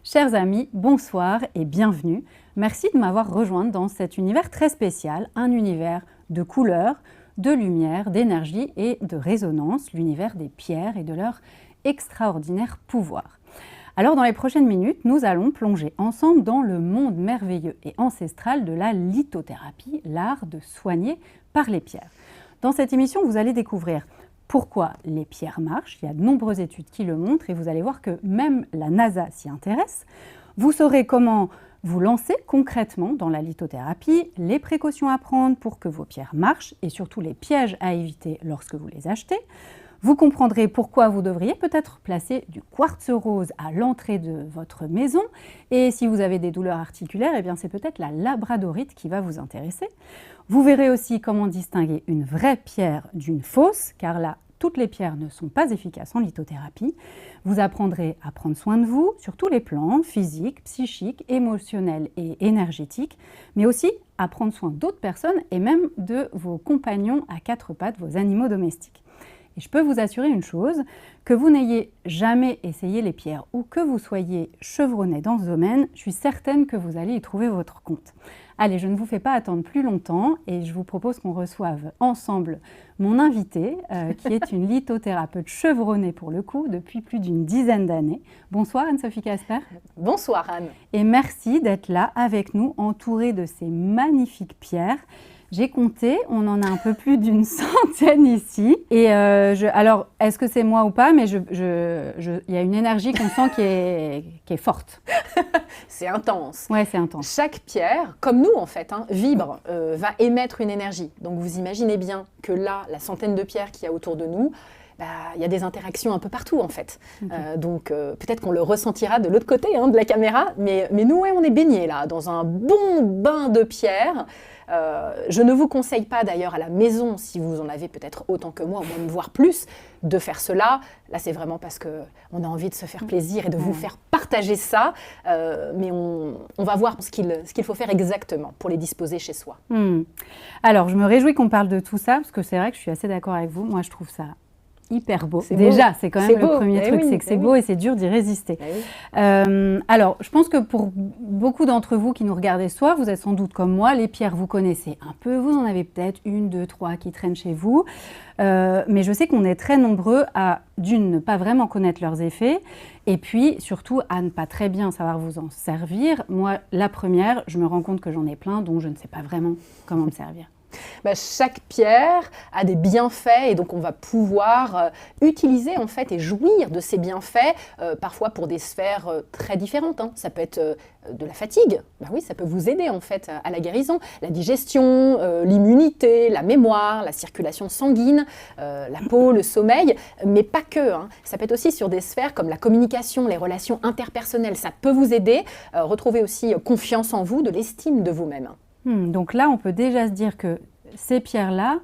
Chers amis, bonsoir et bienvenue. Merci de m'avoir rejointe dans cet univers très spécial, un univers de couleurs, de lumière, d'énergie et de résonance, l'univers des pierres et de leur extraordinaire pouvoir. Alors dans les prochaines minutes, nous allons plonger ensemble dans le monde merveilleux et ancestral de la lithothérapie, l'art de soigner par les pierres. Dans cette émission, vous allez découvrir pourquoi les pierres marchent. Il y a de nombreuses études qui le montrent et vous allez voir que même la NASA s'y intéresse. Vous saurez comment vous lancer concrètement dans la lithothérapie, les précautions à prendre pour que vos pierres marchent et surtout les pièges à éviter lorsque vous les achetez. Vous comprendrez pourquoi vous devriez peut-être placer du quartz rose à l'entrée de votre maison. Et si vous avez des douleurs articulaires, eh bien c'est peut-être la labradorite qui va vous intéresser. Vous verrez aussi comment distinguer une vraie pierre d'une fausse, car là, toutes les pierres ne sont pas efficaces en lithothérapie. Vous apprendrez à prendre soin de vous sur tous les plans, physiques, psychiques, émotionnels et énergétiques, mais aussi à prendre soin d'autres personnes et même de vos compagnons à quatre pattes, vos animaux domestiques. Et je peux vous assurer une chose, que vous n'ayez jamais essayé les pierres ou que vous soyez chevronné dans ce domaine, je suis certaine que vous allez y trouver votre compte. Allez, je ne vous fais pas attendre plus longtemps et je vous propose qu'on reçoive ensemble mon invitée, qui est une lithothérapeute chevronnée pour le coup depuis plus d'une dizaine d'années. Bonsoir Anne-Sophie Casper. Bonsoir Anne. Et merci d'être là avec nous, entourée de ces magnifiques pierres. J'ai compté, on en a un peu plus d'une centaine ici. Et alors, est-ce que c'est moi ou pas? Mais il y a une énergie qu'on sent qui est forte. C'est intense. Ouais, c'est intense. Chaque pierre, comme nous en fait, vibre, va émettre une énergie. Donc vous imaginez bien que là, la centaine de pierres qu'il y a autour de nous, il y a des interactions un peu partout en fait. Okay. Donc peut-être qu'on le ressentira de l'autre côté de la caméra, mais nous, ouais, on est baignés là, dans un bon bain de pierres. Je ne vous conseille pas d'ailleurs à la maison, si vous en avez peut-être autant que moi, ou même voire plus, de faire cela. Là, c'est vraiment parce qu'on a envie de se faire plaisir et de vous faire partager ça. Mais on va voir ce qu'il faut faire exactement pour les disposer chez soi. Alors, je me réjouis qu'on parle de tout ça, parce que c'est vrai que je suis assez d'accord avec vous. Moi, je trouve ça hyper beau. Déjà, c'est quand même le premier truc, c'est que c'est beau et c'est dur d'y résister. Alors, je pense que pour beaucoup d'entre vous qui nous regardez ce soir, vous êtes sans doute comme moi, les pierres, vous connaissez un peu, vous en avez peut-être une, deux, trois qui traînent chez vous. Mais je sais qu'on est très nombreux à, d'une, ne pas vraiment connaître leurs effets, et puis surtout à ne pas très bien savoir vous en servir. Moi, la première, je me rends compte que j'en ai plein, dont je ne sais pas vraiment comment me servir. Chaque pierre a des bienfaits et donc on va pouvoir utiliser en fait et jouir de ces bienfaits parfois pour des sphères très différentes. Ça peut être de la fatigue, oui, ça peut vous aider en fait à la guérison, la digestion, l'immunité, la mémoire, la circulation sanguine, la peau, le sommeil, mais pas que. Ça peut être aussi sur des sphères comme la communication, les relations interpersonnelles, ça peut vous aider, retrouver aussi confiance en vous, de l'estime de vous-même. Donc là, on peut déjà se dire que ces pierres-là,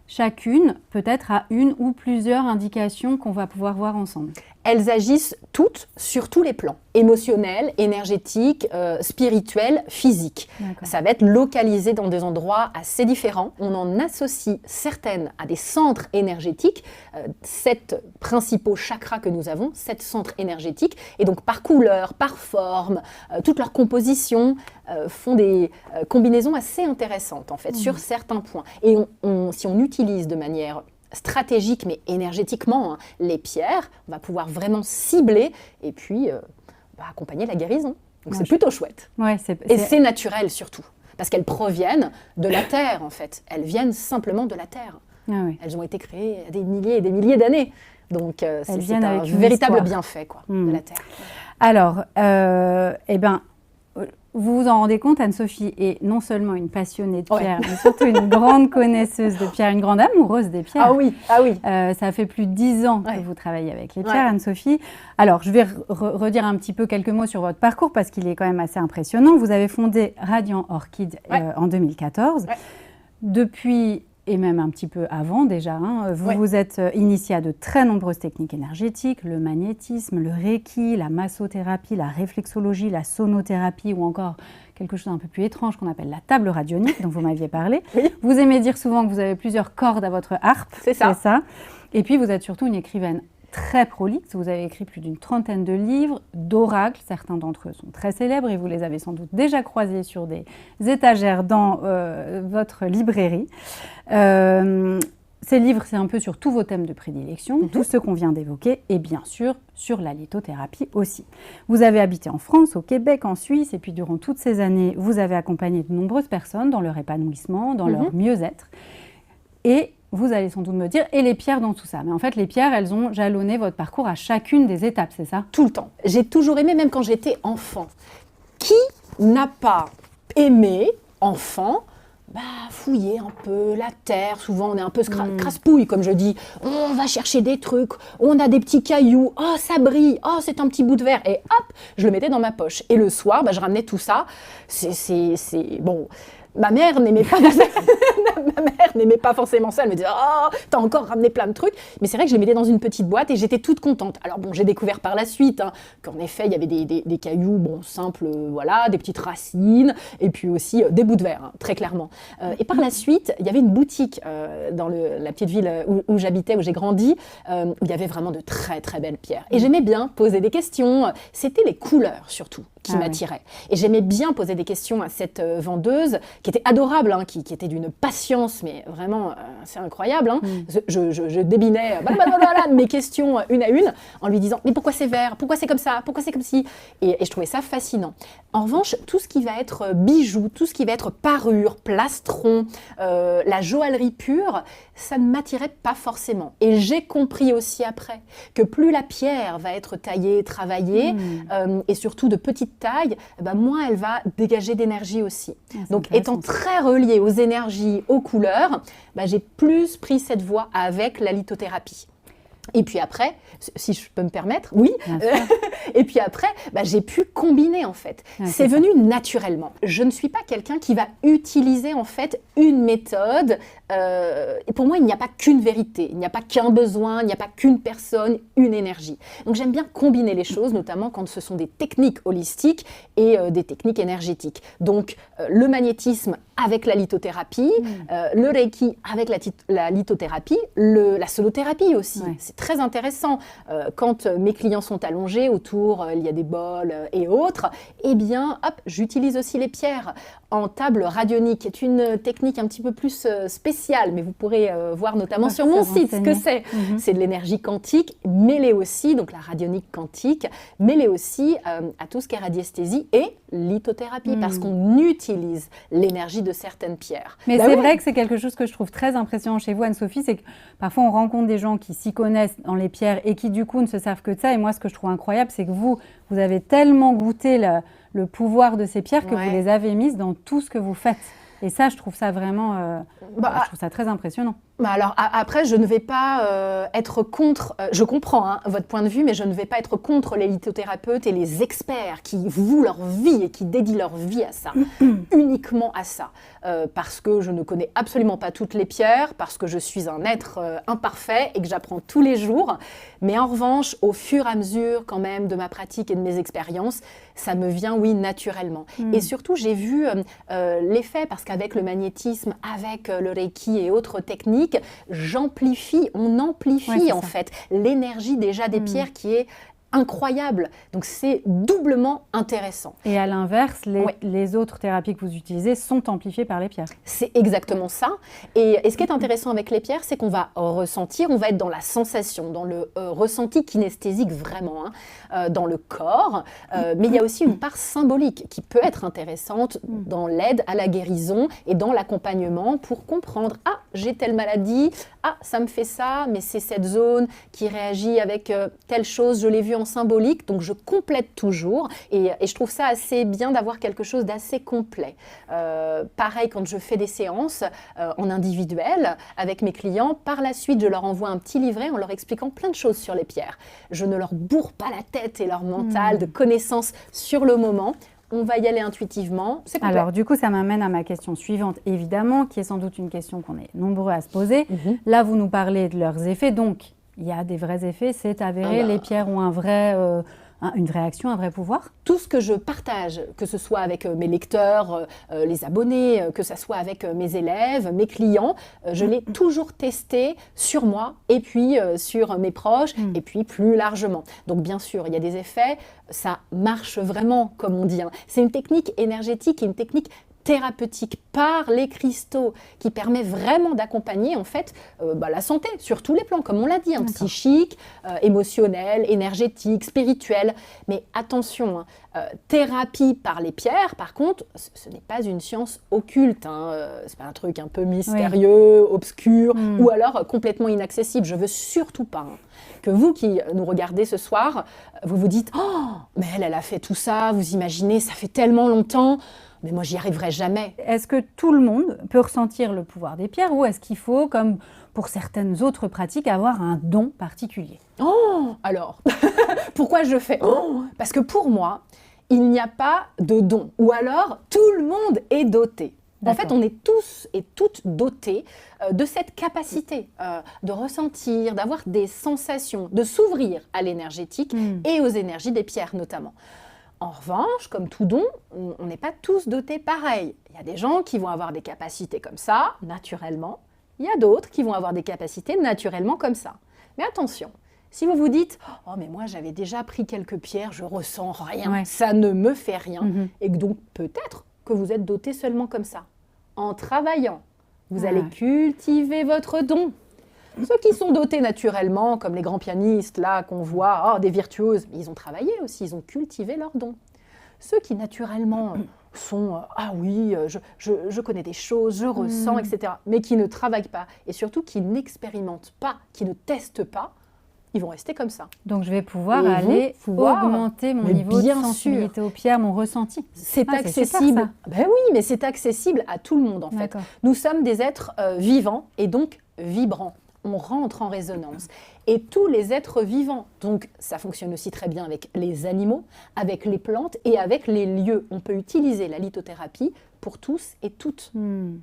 chacune peut-être a une ou plusieurs indications qu'on va pouvoir voir ensemble. Elles agissent toutes sur tous les plans, émotionnels, énergétiques, spirituels, physiques. Ça va être localisé dans des endroits assez différents. On en associe certaines à des centres énergétiques, 7 principaux chakras que nous avons, 7 centres énergétiques, et donc par couleur, par forme, toute leur composition font des combinaisons assez intéressantes en fait, sur certains points. Et si on utilise de manière stratégique mais énergétiquement les pierres, on va pouvoir vraiment cibler et puis accompagner la guérison. Donc c'est plutôt chouette. Ouais, et c'est naturel surtout, parce qu'elles proviennent de la Terre en fait. Elles viennent simplement de la Terre. Elles ont été créées il y a des milliers et des milliers d'années. Donc c'est un véritable bienfait de la Terre. Alors, vous vous en rendez compte, Anne-Sophie est non seulement une passionnée de pierres, mais surtout une grande connaisseuse de pierres, une grande amoureuse des pierres. Ah oui. Ça fait plus de 10 ans que vous travaillez avec les pierres, Anne-Sophie. Alors, je vais redire un petit peu quelques mots sur votre parcours, parce qu'il est quand même assez impressionnant. Vous avez fondé Radiant Orchid en 2014. Depuis, et même un petit peu avant déjà, vous vous êtes initié à de très nombreuses techniques énergétiques, le magnétisme, le reiki, la massothérapie, la réflexologie, la sonothérapie ou encore quelque chose d'un peu plus étrange qu'on appelle la table radionique dont vous m'aviez parlé. Vous aimez dire souvent que vous avez plusieurs cordes à votre harpe. C'est ça. Et puis vous êtes surtout une écrivaine très prolixe. Vous avez écrit plus d'une trentaine de livres, d'oracles. Certains d'entre eux sont très célèbres et vous les avez sans doute déjà croisés sur des étagères dans votre librairie. Ces livres, c'est un peu sur tous vos thèmes de prédilection, tous ceux qu'on vient d'évoquer, et bien sûr sur la lithothérapie aussi. Vous avez habité en France, au Québec, en Suisse, et puis durant toutes ces années, vous avez accompagné de nombreuses personnes dans leur épanouissement, dans leur mieux-être. Et vous allez sans doute me dire, et les pierres dans tout ça? Mais en fait, les pierres, elles ont jalonné votre parcours à chacune des étapes, c'est ça? Tout le temps. J'ai toujours aimé, même quand j'étais enfant. Qui n'a pas aimé, enfant, fouiller un peu la terre? Souvent, on est un peu crasse-pouille, comme je dis. On va chercher des trucs, on a des petits cailloux, oh, ça brille, oh, c'est un petit bout de verre. Et hop, je le mettais dans ma poche. Et le soir, je ramenais tout ça. Bon... Ma mère n'aimait pas forcément ça. Elle me disait « Oh, t'as encore ramené plein de trucs !» Mais c'est vrai que je les mettais dans une petite boîte et j'étais toute contente. Alors bon, j'ai découvert par la suite qu'en effet, il y avait des cailloux simples, voilà, des petites racines et puis aussi des bouts de verre, très clairement. Et par la suite, il y avait une boutique dans la petite ville où j'habitais, où j'ai grandi, où il y avait vraiment de très très belles pierres. Et j'aimais bien poser des questions. C'était les couleurs surtout qui m'attiraient. Et j'aimais bien poser des questions à cette vendeuse qui était adorable, qui était d'une patience, mais vraiment, c'est incroyable. Je débinais mes questions une à une en lui disant « Mais pourquoi c'est vert? Pourquoi c'est comme ça? Pourquoi c'est comme ci ?» Et je trouvais ça fascinant. En revanche, tout ce qui va être bijoux, tout ce qui va être parure, plastron, la joaillerie pure, ça ne m'attirait pas forcément. Et j'ai compris aussi après que plus la pierre va être taillée, travaillée, et surtout de petite taille, moins elle va dégager d'énergie aussi. Donc, étant très reliée aux énergies, aux couleurs, j'ai plus pris cette voie avec la lithothérapie. Et puis après, si je peux me permettre, oui. Et puis après, j'ai pu combiner en fait. C'est venu naturellement. Je ne suis pas quelqu'un qui va utiliser en fait une méthode. Et pour moi, il n'y a pas qu'une vérité, il n'y a pas qu'un besoin, il n'y a pas qu'une personne, une énergie. Donc j'aime bien combiner les choses, notamment quand ce sont des techniques holistiques et des techniques énergétiques. Donc le magnétisme avec la lithothérapie, le Reiki avec la lithothérapie, la solothérapie aussi. C'est très intéressant. Quand mes clients sont allongés, autour, il y a des bols et autres, eh bien, hop, j'utilise aussi les pierres en table radionique, qui est une technique un petit peu plus spéciale, mais vous pourrez voir notamment sur mon site ce que c'est. C'est de l'énergie quantique, mêlée aussi, donc la radionique quantique, mêlée aussi à tout ce qui est radiesthésie et lithothérapie, parce qu'on utilise l'énergie de certaines pierres. Mais c'est vrai que c'est quelque chose que je trouve très impressionnant chez vous, Anne-Sophie, c'est que parfois on rencontre des gens qui s'y connaissent dans les pierres et qui du coup ne se servent que de ça. Et moi, ce que je trouve incroyable, c'est que vous avez tellement goûté le pouvoir de ces pierres que vous les avez mises dans tout ce que vous faites. Et ça, je trouve ça vraiment je trouve ça très impressionnant. Alors après, je ne vais pas être contre, je comprends votre point de vue, mais je ne vais pas être contre les lithothérapeutes et les experts qui vouent leur vie et qui dédient leur vie à ça, uniquement à ça. Parce que je ne connais absolument pas toutes les pierres, parce que je suis un être imparfait et que j'apprends tous les jours. Mais en revanche, au fur et à mesure quand même de ma pratique et de mes expériences, ça me vient, oui, naturellement. Et surtout, j'ai vu l'effet, parce qu'avec le magnétisme, avec le Reiki et autres techniques, on amplifie en fait l'énergie déjà des pierres qui est incroyable. Donc c'est doublement intéressant. Et à l'inverse, les autres thérapies que vous utilisez sont amplifiées par les pierres. C'est exactement ça. Et ce qui est intéressant avec les pierres, c'est qu'on va ressentir, on va être dans la sensation, dans le ressenti kinesthésique vraiment, dans le corps. Mais il y a aussi une part symbolique qui peut être intéressante dans l'aide à la guérison et dans l'accompagnement pour comprendre « Ah, j'ai telle maladie, ah, ça me fait ça, mais c'est cette zone qui réagit avec telle chose, je l'ai vue en symbolique, donc je complète toujours et je trouve ça assez bien d'avoir quelque chose d'assez complet. Pareil, quand je fais des séances en individuel avec mes clients, par la suite, je leur envoie un petit livret en leur expliquant plein de choses sur les pierres. Je ne leur bourre pas la tête et leur mental de connaissances sur le moment. On va y aller intuitivement. C'est complet. Alors, du coup, ça m'amène à ma question suivante, évidemment, qui est sans doute une question qu'on est nombreux à se poser. Là, vous nous parlez de leurs effets, donc il y a des vrais effets, c'est avéré, les pierres ont un vrai une vraie action, un vrai pouvoir? Tout ce que je partage, que ce soit avec mes lecteurs, les abonnés, que ce soit avec mes élèves, mes clients, je l'ai toujours testé sur moi et puis sur mes proches et puis plus largement. Donc bien sûr, il y a des effets, ça marche vraiment comme on dit, hein. C'est une technique énergétique et une technique thérapeutique par les cristaux qui permet vraiment d'accompagner en fait la santé sur tous les plans, comme on l'a dit, hein, psychique, émotionnel, énergétique, spirituel. Mais attention, thérapie par les pierres, par contre, ce n'est pas une science occulte, hein, c'est pas un truc un peu mystérieux, obscur ou alors complètement inaccessible. Je veux surtout pas que vous qui nous regardez ce soir, vous vous dites « Oh, mais elle a fait tout ça, vous imaginez, ça fait tellement longtemps ». Mais moi, j'y arriverai jamais. Est-ce que tout le monde peut ressentir le pouvoir des pierres ou est-ce qu'il faut, comme pour certaines autres pratiques, avoir un don particulier? Oh, alors, pourquoi je fais oh? Parce que pour moi, il n'y a pas de don. Ou alors, tout le monde est doté. En fait, on est tous et toutes dotés de cette capacité de ressentir, d'avoir des sensations, de s'ouvrir à l'énergétique et aux énergies des pierres notamment. En revanche, comme tout don, on n'est pas tous dotés pareil. Il y a des gens qui vont avoir des capacités comme ça, naturellement. Il y a d'autres qui vont avoir des capacités naturellement comme ça. Mais attention, si vous vous dites « Oh, mais moi, j'avais déjà pris quelques pierres, je ressens rien, ça ne me fait rien. Et que donc, peut-être que vous êtes doté seulement comme ça. En travaillant, vous allez cultiver votre don. Ceux qui sont dotés naturellement, comme les grands pianistes là qu'on voit, des virtuoses, ils ont travaillé aussi, ils ont cultivé leurs dons. Ceux qui naturellement sont ah oui, je connais des choses, je ressens, etc., mais qui ne travaillent pas et surtout qui n'expérimentent pas, qui ne testent pas, ils vont rester comme ça. Donc je vais pouvoir augmenter mon niveau de sensibilité aux pierres, mon ressenti. C'est accessible. Ben oui, mais c'est accessible à tout le monde en fait. Nous sommes des êtres vivants et donc vibrants. On rentre en résonance. Et tous les êtres vivants, donc ça fonctionne aussi très bien avec les animaux, avec les plantes et avec les lieux. On peut utiliser la lithothérapie pour tous et toutes.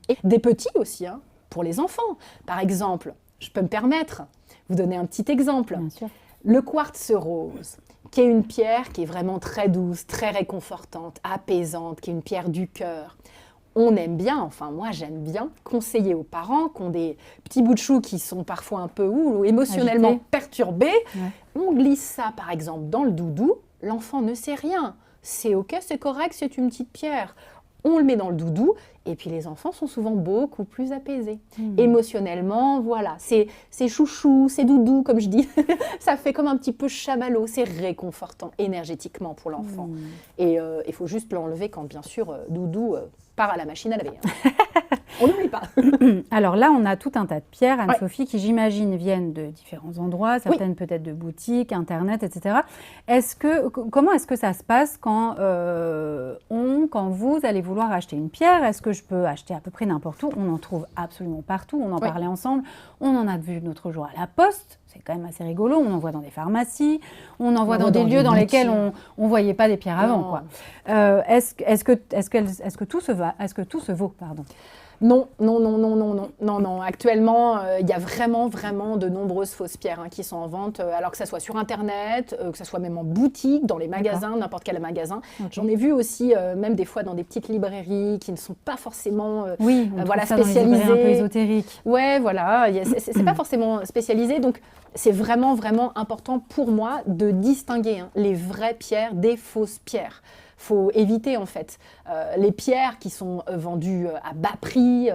Et des petits aussi, hein, pour les enfants. Par exemple, je peux me permettre, vous donner un petit exemple. Bien sûr. Le quartz rose, qui est une pierre qui est vraiment très douce, très réconfortante, apaisante, qui est une pierre du cœur. On aime bien, enfin moi j'aime bien, conseiller aux parents qui ont des petits bouts de chou qui sont parfois un peu ou émotionnellement perturbés. On glisse ça par exemple dans le doudou, l'enfant ne sait rien. C'est ok, c'est correct, c'est une petite pierre. On le met dans le doudou et puis les enfants sont souvent beaucoup plus apaisés. Émotionnellement, voilà, c'est chouchou, c'est doudou comme je dis. Ça fait comme un petit peu chamallow, c'est réconfortant énergétiquement pour l'enfant. Et il faut juste l'enlever quand bien sûr doudou part à la machine à laver. Hein. On n'oublie pas. Alors là, on a tout un tas de pierres, Anne-Sophie, qui j'imagine viennent de différents endroits, certaines peut-être de boutiques, Internet, etc. Comment est-ce que ça se passe quand vous allez vouloir acheter une pierre? Est-ce que je peux acheter à peu près n'importe où? On en trouve absolument partout, on en parlait ensemble. On en a vu l'autre jour à la Poste, c'est quand même assez rigolo. On en voit dans des pharmacies, on en voit dans des lieux dans lesquels on ne voyait pas des pierres avant. Quoi. Est-ce que tout se vaut, pardon? Non. Actuellement, il y a vraiment de nombreuses fausses pierres qui sont en vente, alors que ça soit sur Internet, que ça soit même en boutique, dans les magasins, n'importe quel magasin. J'en ai vu aussi, même des fois dans des petites librairies qui ne sont pas forcément spécialisées. Un peu ésotériques. Ouais, voilà, c'est pas forcément spécialisé, donc c'est vraiment important pour moi de distinguer les vraies pierres des fausses pierres. Faut éviter en fait les pierres qui sont vendues à bas prix.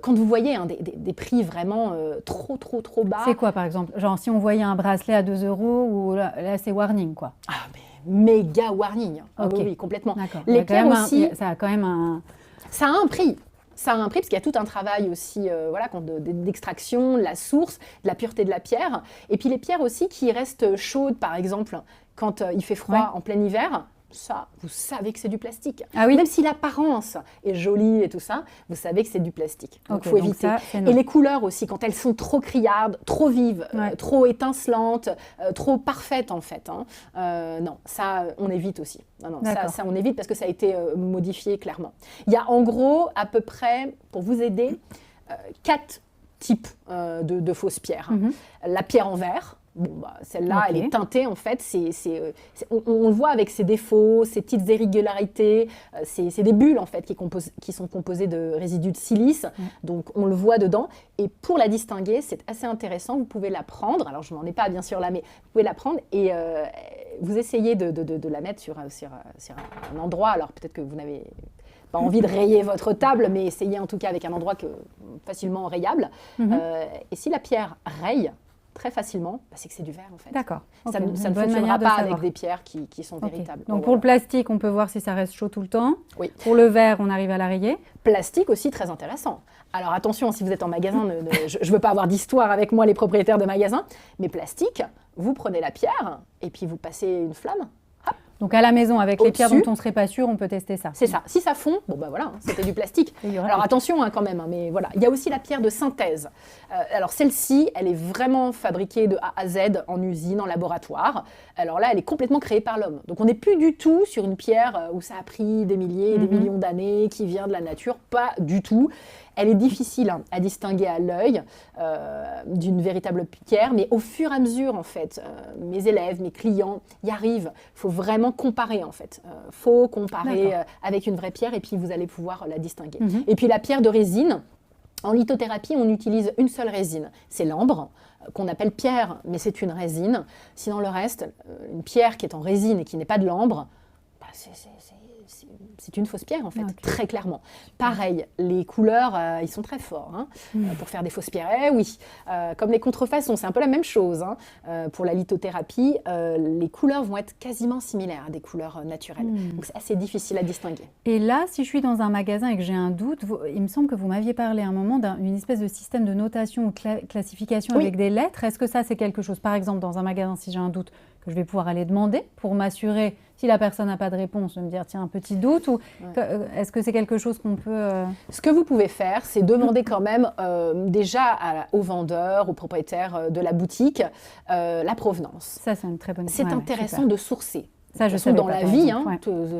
Quand vous voyez des prix vraiment trop bas. C'est quoi par exemple? Genre si on voyait un bracelet à 2 € ou là c'est warning quoi. Ah mais méga warning. Oui, complètement. Les pierres aussi. Ça a quand même un. Ça a un prix. Ça a un prix parce qu'il y a tout un travail aussi d'extraction, la source, de la pureté de la pierre. Et puis les pierres aussi qui restent chaudes par exemple quand il fait froid en plein hiver. Ça, vous savez que c'est du plastique. Ah oui. Même si l'apparence est jolie et tout ça, vous savez que c'est du plastique. Donc, il faut éviter. Ça, et les couleurs aussi, quand elles sont trop criardes, trop vives, trop étincelantes, trop parfaites en fait. Non, ça, on évite aussi. Non, ça, on évite parce que ça a été modifié clairement. Il y a en gros, à peu près, pour vous aider, 4 types de fausses pierres. La pierre en verre, Bon, bah, celle-là, elle est teintée, en fait. On le voit avec ses défauts, ses petites irrégularités. C'est des bulles, en fait, qui sont composées de résidus de silice. Donc, on le voit dedans. Et pour la distinguer, c'est assez intéressant. Vous pouvez la prendre. Alors, je n'en ai pas, bien sûr, là, mais vous pouvez la prendre et vous essayez de la mettre sur un endroit. Alors, peut-être que vous n'avez pas envie de rayer votre table, mais essayez en tout cas avec un endroit facilement rayable. Et si la pierre raye très facilement, c'est que c'est du verre en fait. D'accord. Ça ne fonctionnera pas avec des pierres qui sont véritables. Donc pour le plastique, on peut voir si ça reste chaud tout le temps. Oui. Pour le verre, on arrive à la rayer. Plastique aussi, très intéressant. Alors attention, si vous êtes en magasin, je ne veux pas avoir d'histoire avec moi, les propriétaires de magasins, mais plastique, vous prenez la pierre et puis vous passez une flamme. Donc à la maison, avec les pierres dont on ne serait pas sûr, on peut tester ça. C'est ça. Si ça fond, bon bah voilà, c'était du plastique. Alors attention quand même, mais voilà. Il y a aussi la pierre de synthèse. Alors celle-ci, elle est vraiment fabriquée de A à Z en usine, en laboratoire. Alors là, elle est complètement créée par l'homme. Donc on n'est plus du tout sur une pierre où ça a pris des milliers, des millions d'années, qui vient de la nature. Pas du tout. Elle est difficile à distinguer à l'œil d'une véritable pierre, mais au fur et à mesure, en fait, mes élèves, mes clients y arrivent. Il faut vraiment comparer, en fait. Il faut comparer avec une vraie pierre et puis vous allez pouvoir la distinguer. Et puis la pierre de résine, en lithothérapie, on utilise une seule résine. C'est l'ambre, qu'on appelle pierre, mais c'est une résine. Sinon, le reste, une pierre qui est en résine et qui n'est pas de l'ambre, c'est une fausse pierre, en fait, très clairement. Pareil, les couleurs, ils sont très forts pour faire des fausses pierres. Oui, comme les contrefaçons, c'est un peu la même chose. Pour la lithothérapie, les couleurs vont être quasiment similaires à des couleurs naturelles. Donc, c'est assez difficile à distinguer. Et là, si je suis dans un magasin et que j'ai un doute, il me semble que vous m'aviez parlé à un moment d'une espèce de système de notation ou de classification avec des lettres. Est-ce que ça, c'est quelque chose, par exemple, dans un magasin, si j'ai un doute, que je vais pouvoir aller demander pour m'assurer, si la personne n'a pas de réponse, de me dire, tiens, un petit doute, ou est-ce que c'est quelque chose qu'on peut... Ce que vous pouvez faire, c'est demander quand même déjà au vendeur, au propriétaire de la boutique, la provenance. Ça, c'est une très bonne idée. C'est intéressant de sourcer. Ça, je sais. Dans la vie,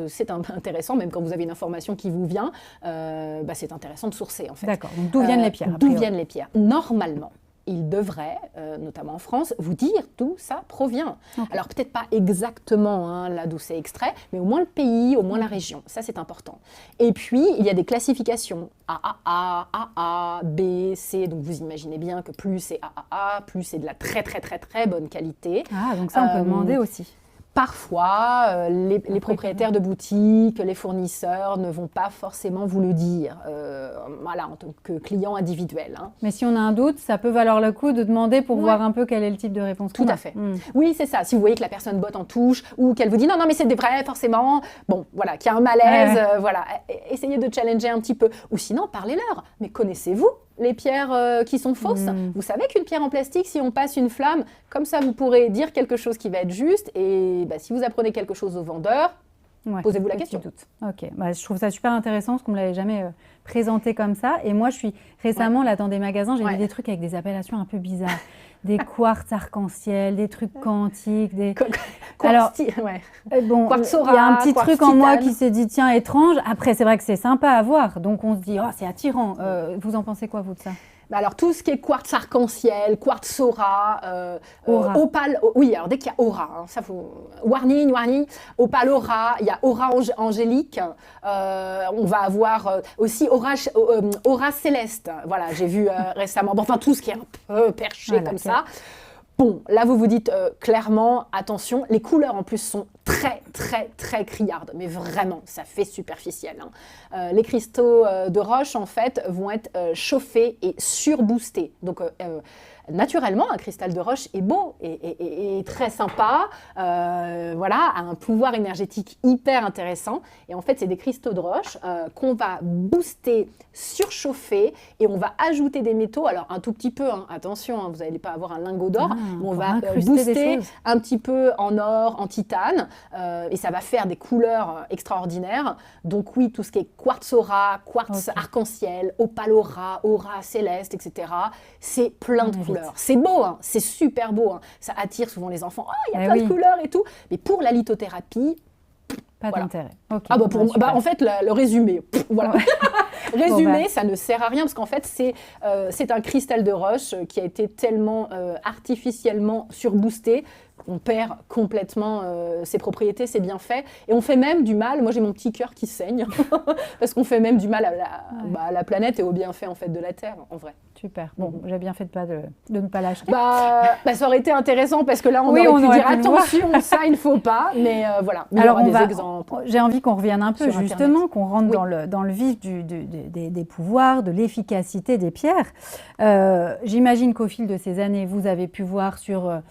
c'est intéressant, même quand vous avez une information qui vous vient, c'est intéressant de sourcer, en fait. D'accord, donc d'où viennent les pierres? D'où viennent les pierres? Normalement, il devrait, notamment en France, vous dire d'où ça provient. Alors peut-être pas exactement là d'où c'est extrait, mais au moins le pays, au moins la région. Ça, c'est important. Et puis, il y a des classifications. AAA, AA, B, C. Donc vous imaginez bien que plus c'est AAA, plus c'est de la très très très très bonne qualité. Ah, donc ça, on peut demander aussi. Parfois, les propriétaires de boutiques, les fournisseurs ne vont pas forcément vous le dire, en tant que client individuel. Mais si on a un doute, ça peut valoir le coup de demander pour voir un peu quel est le type de réponse. Tout à fait. Oui, c'est ça. Si vous voyez que la personne botte en touche ou qu'elle vous dit non, mais c'est vrai, forcément, bon, voilà, qu'il y a un malaise, essayez de challenger un petit peu. Ou sinon, parlez-leur. Mais connaissez-vous les pierres qui sont fausses? Vous savez qu'une pierre en plastique, si on passe une flamme, comme ça, vous pourrez dire quelque chose qui va être juste. Et si vous apprenez quelque chose au vendeur, posez-vous la question. Ok, je trouve ça super intéressant parce qu'on ne me l'avait jamais présenté comme ça. Et moi, je suis récemment là dans des magasins, j'ai vu des trucs avec des appellations un peu bizarres. Des quartz arc-en-ciel, des trucs quantiques, des... Quartz il y a un petit truc en moi qui se dit, tiens, étrange. Après, c'est vrai que c'est sympa à voir, donc on se dit, oh, c'est attirant. Vous en pensez quoi, vous, de ça? Alors, tout ce qui est quartz arc-en-ciel, quartz aura, opale, alors dès qu'il y a aura, ça faut, warning, opale aura, il y a aura angélique, on va avoir aussi aura céleste, voilà, j'ai vu récemment, tout ce qui est un peu perché comme ça. Bon, là, vous vous dites clairement, attention, les couleurs en plus sont très, très, très criardes, mais vraiment, ça fait superficiel. Les cristaux de roche, en fait, vont être chauffés et surboostés. Donc, naturellement, un cristal de roche est beau et très sympa, a un pouvoir énergétique hyper intéressant. Et en fait, c'est des cristaux de roche qu'on va booster, surchauffer et on va ajouter des métaux. Alors, un tout petit peu, attention, vous n'allez pas avoir un lingot d'or, mais on va booster un petit peu en or, en titane, et ça va faire des couleurs extraordinaires. Donc oui, tout ce qui est quartz aura, quartz arc-en-ciel, opale aura, aura céleste, etc., c'est plein de couleurs. C'est beau, c'est super beau. Ça attire souvent les enfants. Oh, il y a plein de couleurs et tout. Mais pour la lithothérapie, pas d'intérêt. En fait, le résumé, voilà. Résumé, ça ne sert à rien parce qu'en fait, c'est un cristal de roche qui a été tellement artificiellement surboosté qu'on perd complètement ses propriétés, ses bienfaits. Et on fait même du mal. Moi, j'ai mon petit cœur qui saigne parce qu'on fait même du mal à la planète et aux bienfaits en fait, de la Terre, en vrai. Super. Bon, j'ai bien fait de ne pas l'acheter. Ça aurait été intéressant parce que là, on aurait pu dire attention, ça, il ne faut pas. Mais voilà. Mais alors, il y aura des exemples. J'ai envie qu'on revienne un peu, justement, qu'on rentre dans le vif des pouvoirs, de l'efficacité des pierres. J'imagine qu'au fil de ces années, vous avez pu voir sur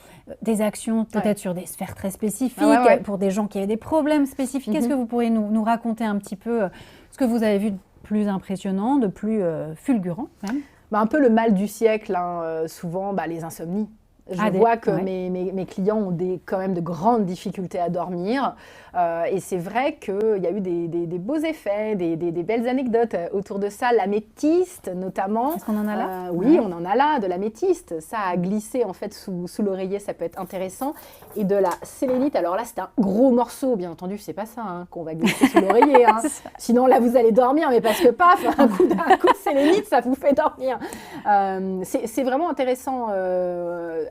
des actions, peut-être sur des sphères très spécifiques, pour des gens qui avaient des problèmes spécifiques. Est-ce que vous pourriez nous raconter un petit peu ce que vous avez vu de plus impressionnant, de plus fulgurant même? Un peu le mal du siècle, hein, souvent les insomnies. Je vois que mes clients ont quand même de grandes difficultés à dormir. Et c'est vrai qu'il y a eu des beaux effets, des belles anecdotes autour de ça. L'améthyste, notamment. Est-ce qu'on en a là? Oui, on en a là, de l'améthyste. Ça a glissé en fait sous l'oreiller, ça peut être intéressant. Et de la sélénite, alors là, c'est un gros morceau, bien entendu. C'est pas ça qu'on va glisser sous l'oreiller. Hein. Sinon, là, vous allez dormir, mais parce que paf, un coup de sélénite, ça vous fait dormir. C'est vraiment intéressant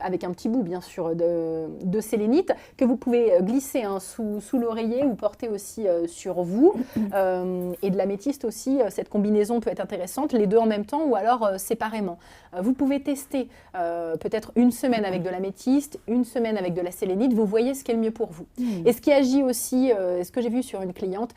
avec un petit bout, bien sûr, de sélénite que vous pouvez glisser sous l'oreiller ou porter aussi sur vous. Et de l'améthyste aussi, cette combinaison peut être intéressante, les deux en même temps ou alors séparément. Vous pouvez tester peut-être une semaine avec de l'améthyste, une semaine avec de la sélénite, vous voyez ce qui est le mieux pour vous. Et ce qui agit aussi, ce que j'ai vu sur une cliente,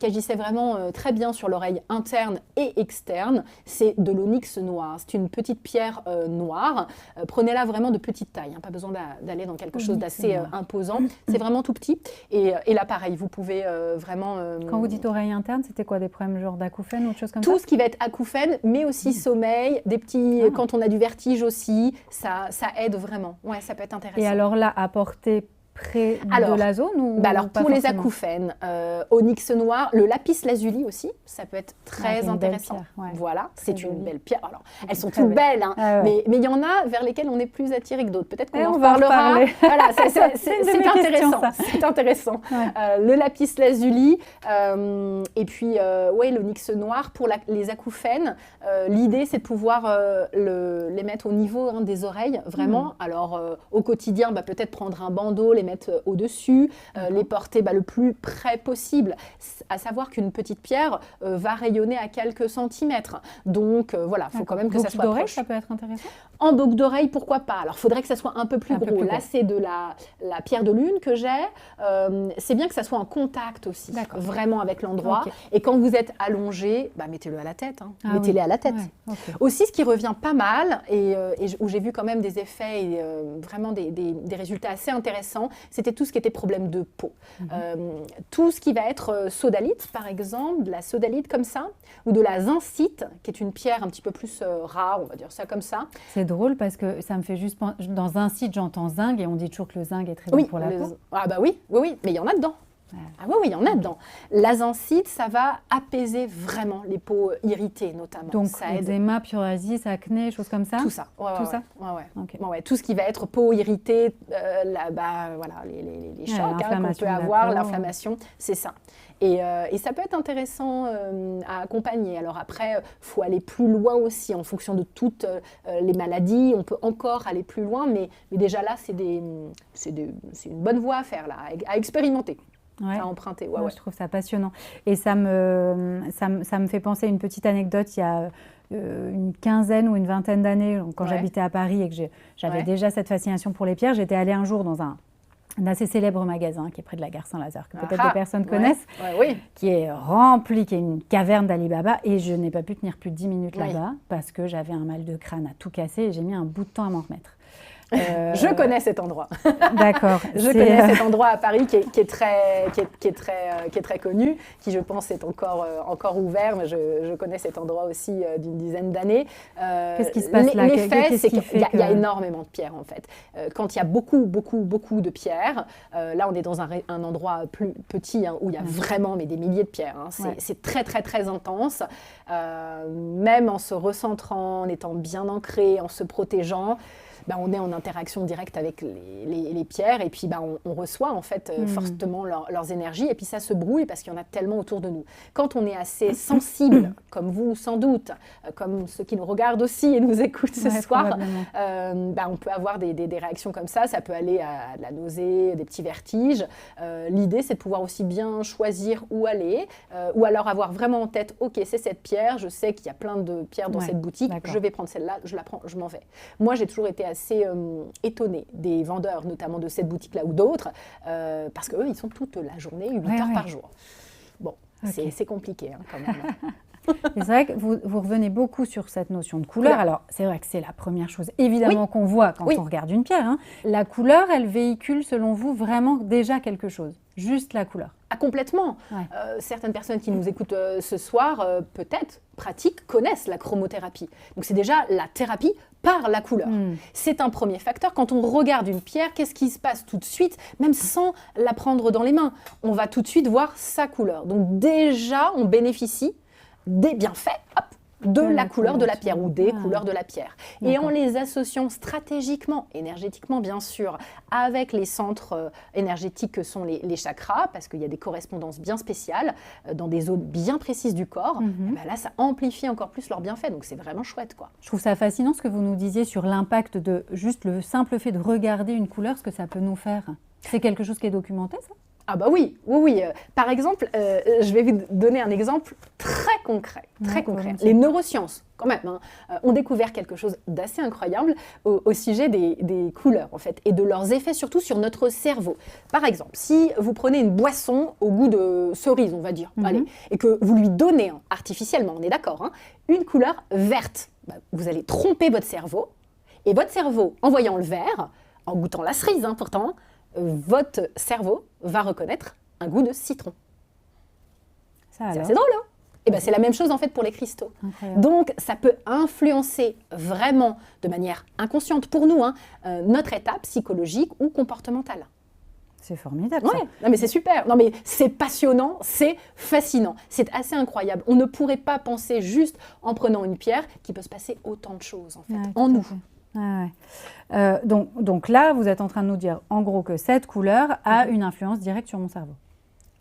qui agissait vraiment très bien sur l'oreille interne et externe, c'est de l'onyx noir. C'est une petite pierre noire. Prenez-la vraiment de petite taille, pas besoin d'aller dans quelque chose d'assez imposant. C'est vraiment tout petit. Et là, pareil, vous pouvez vraiment... Quand vous dites oreille interne, c'était quoi, des problèmes genre d'acouphènes ou autre chose comme ça? Tout ce qui va être acouphène, mais aussi sommeil, des petits... Quand on a du vertige aussi, ça aide vraiment. Ouais, ça peut être intéressant. Et alors là, à porter près de la zone ou alors pour les acouphènes, onyx noir, le lapis lazuli aussi, ça peut être très intéressant. Voilà, c'est une belle pierre. Alors, elles sont toutes belles, hein, mais il y en a vers lesquelles on est plus attiré que d'autres. Peut-être qu'on en parlera. Voilà, c'est intéressant. C'est intéressant. Le lapis lazuli, et puis l'onyx noir pour les acouphènes. L'idée, c'est de pouvoir les mettre au niveau des oreilles, vraiment. Alors, au quotidien, peut-être prendre un bandeau, les mettre au-dessus, les porter le plus près possible. À savoir qu'une petite pierre va rayonner à quelques centimètres. Donc voilà, il faut quand même que ça soit proche. Ça peut être intéressant. En boucle d'oreille, pourquoi pas? Alors, il faudrait que ça soit un peu plus gros. Là, c'est de la pierre de lune que j'ai. C'est bien que ça soit en contact aussi, vraiment avec l'endroit. Et quand vous êtes allongé, mettez-le à la tête. Mettez-les à la tête. Aussi, ce qui revient pas mal, et où j'ai vu quand même des effets et vraiment des résultats assez intéressants, c'était tout ce qui était problème de peau. Tout ce qui va être sodalite, par exemple, de la sodalite comme ça, ou de la zincite, qui est une pierre un petit peu plus rare, on va dire ça comme ça. C'est drôle parce que ça me fait juste penser, dans zincite, j'entends zinc, et on dit toujours que le zinc est très bon pour la peau. Oui, mais il y en a dedans. Ah oui, il y en a dedans. La zincite, ça va apaiser vraiment les peaux irritées, notamment. Donc, eczéma, psoriasis, acné, choses comme ça? Tout ça. Tout ça. Tout ce qui va être peau irritée, les chocs qu'on peut avoir, l'inflammation, c'est ça. Et ça peut être intéressant à accompagner. Alors après, il faut aller plus loin aussi en fonction de toutes les maladies. On peut encore aller plus loin, mais déjà là, c'est une bonne voie à faire, là, à expérimenter. À emprunter. Je trouve ça passionnant. Et ça me fait penser à une petite anecdote. Il y a une quinzaine ou une vingtaine d'années, quand j'habitais à Paris et que j'avais déjà cette fascination pour les pierres, j'étais allée un jour dans un assez célèbre magasin qui est près de la gare Saint-Lazare, que peut-être des personnes connaissent, qui est rempli, qui est une caverne d'Ali Baba, et je n'ai pas pu tenir plus de 10 minutes là-bas parce que j'avais un mal de crâne à tout casser et j'ai mis un bout de temps à m'en remettre. Je connais cet endroit. D'accord. Je connais cet endroit à Paris qui est très connu, qui je pense est encore ouvert, mais je connais cet endroit aussi d'une dizaine d'années. Qu'est-ce qui se passe là? L'effet, c'est qu'il y a énormément de pierres en fait. Quand il y a beaucoup de pierres, là on est dans un endroit plus petit où il y a vraiment des milliers de pierres. C'est très très très intense. Même en se recentrant, en étant bien ancré, en se protégeant. on est en interaction directe avec les pierres et puis on reçoit en fait fortement leurs énergies et puis ça se brouille parce qu'il y en a tellement autour de nous. Quand on est assez sensible, comme vous sans doute, comme ceux qui nous regardent aussi et nous écoutent ce soir, on peut avoir des réactions comme ça peut aller à de la nausée, des petits vertiges. L'idée, c'est de pouvoir aussi bien choisir où aller, ou alors avoir vraiment en tête, ok, c'est cette pierre, je sais qu'il y a plein de pierres dans cette boutique, je vais prendre celle-là, je la prends, je m'en vais. Moi, j'ai toujours été assez étonnée des vendeurs, notamment de cette boutique-là ou d'autres, parce qu'eux, ils sont toute la journée, 8 heures par jour. Bon, c'est compliqué quand même. C'est vrai que vous revenez beaucoup sur cette notion de couleur. Alors, c'est vrai que c'est la première chose, évidemment, qu'on voit quand on regarde une pierre. Hein. La couleur, elle véhicule, selon vous, vraiment déjà quelque chose. Juste la couleur. Ah, complètement. Certaines personnes qui nous écoutent ce soir, peut-être, pratiquent, connaissent la chromothérapie. Donc, c'est déjà la thérapie par la couleur. C'est un premier facteur. Quand on regarde une pierre, qu'est-ce qui se passe tout de suite, même sans la prendre dans les mains? On va tout de suite voir sa couleur. Donc, déjà, on bénéficie des bienfaits de la couleur de la pierre ou des couleurs de la pierre. Et en les associant stratégiquement, énergétiquement bien sûr, avec les centres énergétiques que sont les chakras, parce qu'il y a des correspondances bien spéciales dans des zones bien précises du corps, là ça amplifie encore plus leurs bienfaits, donc c'est vraiment chouette, quoi. Je trouve ça fascinant ce que vous nous disiez sur l'impact de juste le simple fait de regarder une couleur, ce que ça peut nous faire. C'est quelque chose qui est documenté, ça ? Ah bah oui. Par exemple, je vais vous donner un exemple très concret. Les neurosciences, quand même, ont découvert quelque chose d'assez incroyable au sujet des couleurs, en fait, et de leurs effets surtout sur notre cerveau. Par exemple, si vous prenez une boisson au goût de cerise, on va dire, et que vous lui donnez artificiellement, on est d'accord, une couleur verte, vous allez tromper votre cerveau, et votre cerveau, en voyant le vert, en goûtant la cerise pourtant, votre cerveau va reconnaître un goût de citron. C'est assez drôle, hein? Et c'est la même chose en fait pour les cristaux. Incroyable. Donc ça peut influencer vraiment de manière inconsciente pour nous notre état psychologique ou comportementale. C'est formidable. Ouais. Non mais c'est super. Non mais c'est passionnant, c'est fascinant, c'est assez incroyable. On ne pourrait pas penser juste en prenant une pierre qu'il peut se passer autant de choses en fait en nous. Donc là, vous êtes en train de nous dire, en gros, que cette couleur a une influence directe sur mon cerveau.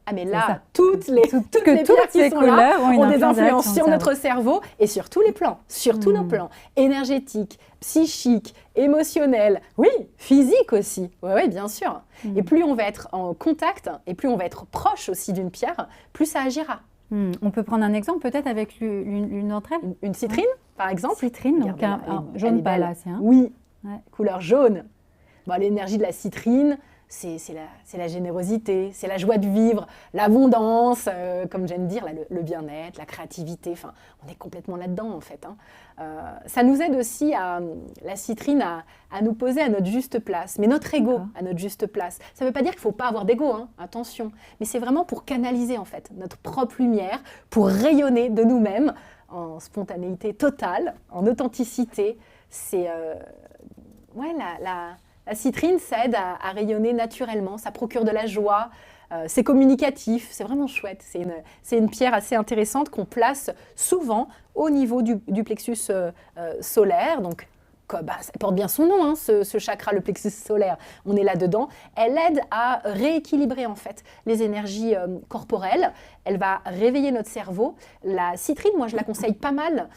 Ah mais là, toutes les pierres qui sont là ont des influences sur notre cerveau et sur tous les plans, sur tous nos plans, énergétiques, psychiques, émotionnels, oui, physiques aussi, oui, bien sûr. Et plus on va être en contact et plus on va être proche aussi d'une pierre, plus ça agira. On peut prendre un exemple peut-être avec l'une d'entre elles. Une citrine, par exemple. Citrine, donc un jaune palacé. Oui, couleur jaune. L'énergie de la citrine, c'est la générosité, c'est la joie de vivre, l'abondance, comme j'aime dire, le bien-être, la créativité. Enfin, on est complètement là-dedans en fait. Ça nous aide aussi, la citrine, à nous poser à notre juste place, mais notre ego à notre juste place. Ça ne veut pas dire qu'il ne faut pas avoir d'ego, attention, mais c'est vraiment pour canaliser en fait notre propre lumière, pour rayonner de nous-mêmes en spontanéité totale, en authenticité. C'est la citrine, ça aide à rayonner naturellement, ça procure de la joie, c'est communicatif, c'est vraiment chouette. C'est une pierre assez intéressante qu'on place souvent au niveau du plexus solaire, donc ça porte bien son nom, ce chakra, le plexus solaire, on est là-dedans. Elle aide à rééquilibrer en fait les énergies corporelles, elle va réveiller notre cerveau. La citrine, moi je la conseille pas mal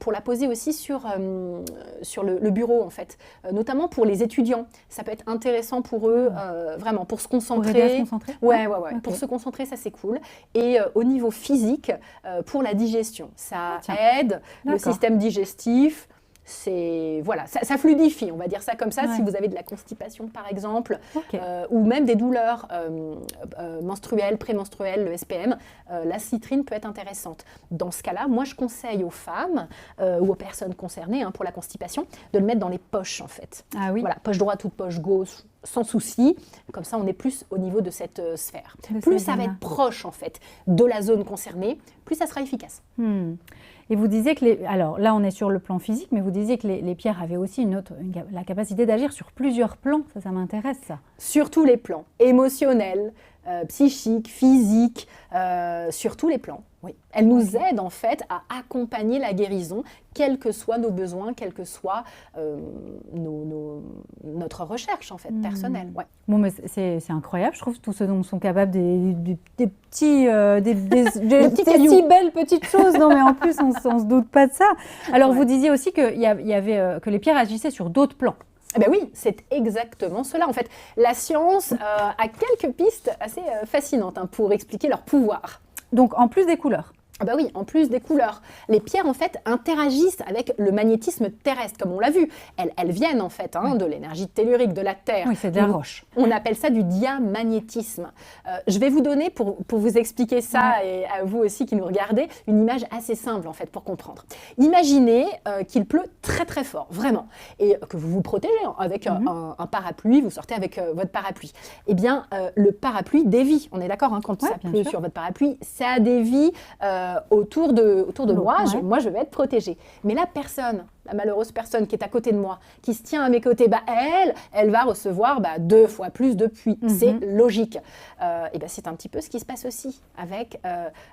pour la poser aussi sur le bureau en fait, notamment pour les étudiants. Ça peut être intéressant pour eux, vraiment, pour se concentrer. Pour aider à se concentrer ? Ouais. Okay. Pour se concentrer, ça c'est cool. Et au niveau physique, pour la digestion, ça aide le système digestif. Ça fluidifie, on va dire ça comme ça, si vous avez de la constipation par exemple, ou même des douleurs menstruelles, prémenstruelles, le SPM, la citrine peut être intéressante. Dans ce cas-là, moi je conseille aux femmes ou aux personnes concernées pour la constipation de le mettre dans les poches en fait. Ah oui. Voilà, poche droite ou poche gauche, sans souci, comme ça on est plus au niveau de cette sphère. Plus ça va être proche en fait de la zone concernée, plus ça sera efficace. Et vous disiez que alors là on est sur le plan physique, mais vous disiez que les pierres avaient aussi la capacité d'agir sur plusieurs plans. Ça m'intéresse ça. Sur tous les plans, émotionnels, psychiques, physiques, sur tous les plans. Oui. Elle nous aide en fait à accompagner la guérison, quels que soient nos besoins, quelle que soit notre recherche en fait personnelle. Ouais. Bon, mais c'est incroyable, je trouve, tout ce dont sont capables des petits, des si belles petites choses. Non, mais en plus, on se doute pas de ça. Alors, vous disiez aussi que que les pierres agissaient sur d'autres plans. Eh ben oui, c'est exactement cela. En fait, la science a quelques pistes assez fascinantes pour expliquer leur pouvoir. Donc, en plus des couleurs. Ah bah oui, en plus des couleurs. Les pierres, en fait, interagissent avec le magnétisme terrestre, comme on l'a vu. Elles viennent, en fait, de l'énergie tellurique, de la Terre. Oui, c'est de la roche. On appelle ça du diamagnétisme. Je vais vous donner, pour vous expliquer ça, et à vous aussi qui nous regardez, une image assez simple, en fait, pour comprendre. Imaginez qu'il pleut très, très fort, vraiment, et que vous vous protégez avec un parapluie, vous sortez avec votre parapluie. Eh bien, le parapluie dévie. On est d'accord, quand ça pleut sur votre parapluie, ça dévie autour de moi, moi je vais être protégée. Mais la personne, la malheureuse personne qui est à côté de moi, qui se tient à mes côtés, elle va recevoir 2 fois plus de pluie. C'est logique. Et c'est un petit peu ce qui se passe aussi avec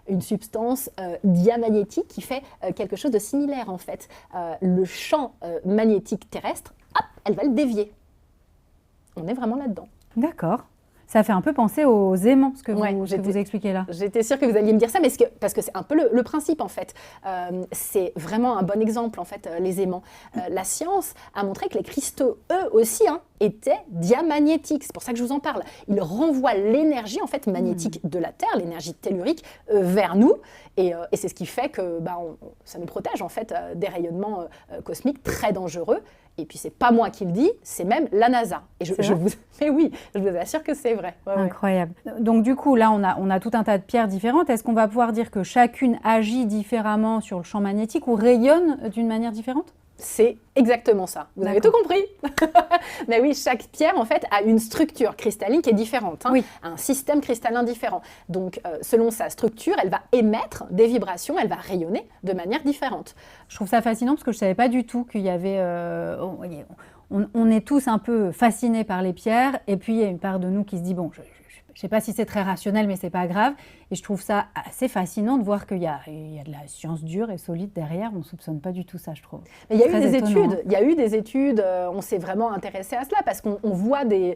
une substance diamagnétique qui fait quelque chose de similaire en fait. Le champ magnétique terrestre, hop, elle va le dévier. On est vraiment là-dedans. D'accord. Ça fait un peu penser aux aimants, ce que vous expliquez là. J'étais sûre que vous alliez me dire ça, mais parce que c'est un peu le principe en fait. C'est vraiment un bon exemple en fait, les aimants. La science a montré que les cristaux, eux aussi, étaient diamagnétiques. C'est pour ça que je vous en parle. Ils renvoient l'énergie en fait magnétique de la Terre, l'énergie tellurique, vers nous, et c'est ce qui fait que ça nous protège en fait des rayonnements cosmiques très dangereux. Et puis, c'est pas moi qui le dis, c'est même la NASA. Et mais oui, je vous assure que c'est vrai. Ouais, incroyable. Donc, du coup, là, on a tout un tas de pierres différentes. Est-ce qu'on va pouvoir dire que chacune agit différemment sur le champ magnétique ou rayonne d'une manière différente ? C'est exactement ça. Vous avez tout compris. Mais oui, chaque pierre, en fait, a une structure cristalline qui est différente. Un système cristallin différent. Donc, selon sa structure, elle va émettre des vibrations, elle va rayonner de manière différente. Je trouve ça fascinant parce que je ne savais pas du tout qu'il y avait... on est tous un peu fascinés par les pierres. Et puis, il y a une part de nous qui se dit, bon, je ne sais pas si c'est très rationnel, mais ce n'est pas grave. Et je trouve ça assez fascinant de voir qu'il y a de la science dure et solide derrière. On ne soupçonne pas du tout ça, je trouve. Mais il y a eu des études, on s'est vraiment intéressé à cela parce qu'on voit des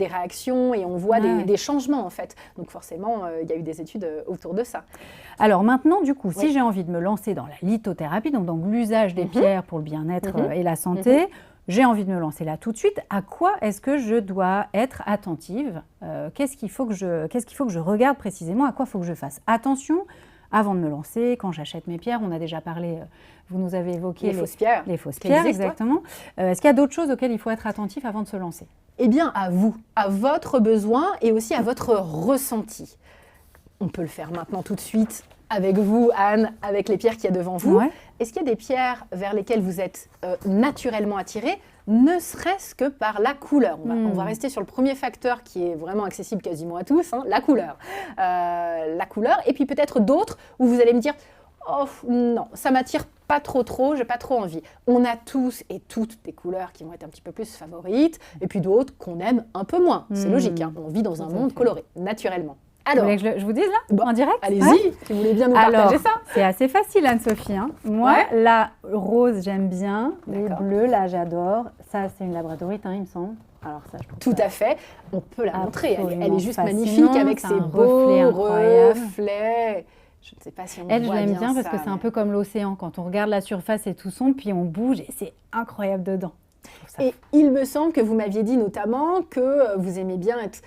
réactions et on voit des changements, en fait. Donc forcément, il y a eu des études autour de ça. Alors maintenant, du coup, si j'ai envie de me lancer dans la lithothérapie, donc l'usage des pierres pour le bien-être et la santé, j'ai envie de me lancer là tout de suite. À quoi est-ce que je dois être attentive ? Qu'est-ce qu'il faut que je regarde précisément ? À quoi il faut que je fasse attention avant de me lancer ? Quand j'achète mes pierres, on a déjà parlé, vous nous avez évoqué les fausses pierres. Les fausses pierres, exactement. Est-ce qu'il y a d'autres choses auxquelles il faut être attentif avant de se lancer ? Eh bien, à vous, à votre besoin et aussi à votre ressenti. On peut le faire maintenant tout de suite avec vous, Anne, avec les pierres qu'il y a devant vous. Est-ce qu'il y a des pierres vers lesquelles vous êtes naturellement attirée, ne serait-ce que par la couleur? On va rester sur le premier facteur qui est vraiment accessible quasiment à tous, la couleur. La couleur, et puis peut-être d'autres où vous allez me dire « Oh non, ça m'attire pas trop, j'ai pas trop envie ». On a tous et toutes des couleurs qui vont être un petit peu plus favorites, et puis d'autres qu'on aime un peu moins. C'est logique, on vit dans un monde coloré, naturellement. Alors, vous voulez que je vous dise là, en direct? Allez-y, si vous voulez bien nous partager ça. C'est assez facile, Anne-Sophie. Moi, la rose, j'aime bien. Les bleus, là, j'adore. Ça, c'est une labradorite, il me semble. Alors ça, je trouve tout à fait. On peut la montrer. Elle est juste magnifique avec ses beaux reflets. Je ne sais pas si on voit bien ça. Elle, je l'aime bien parce que c'est un peu comme l'océan. Quand on regarde la surface et tout sombre, puis on bouge et c'est incroyable dedans. Et il me semble que vous m'aviez dit notamment que vous aimez bien être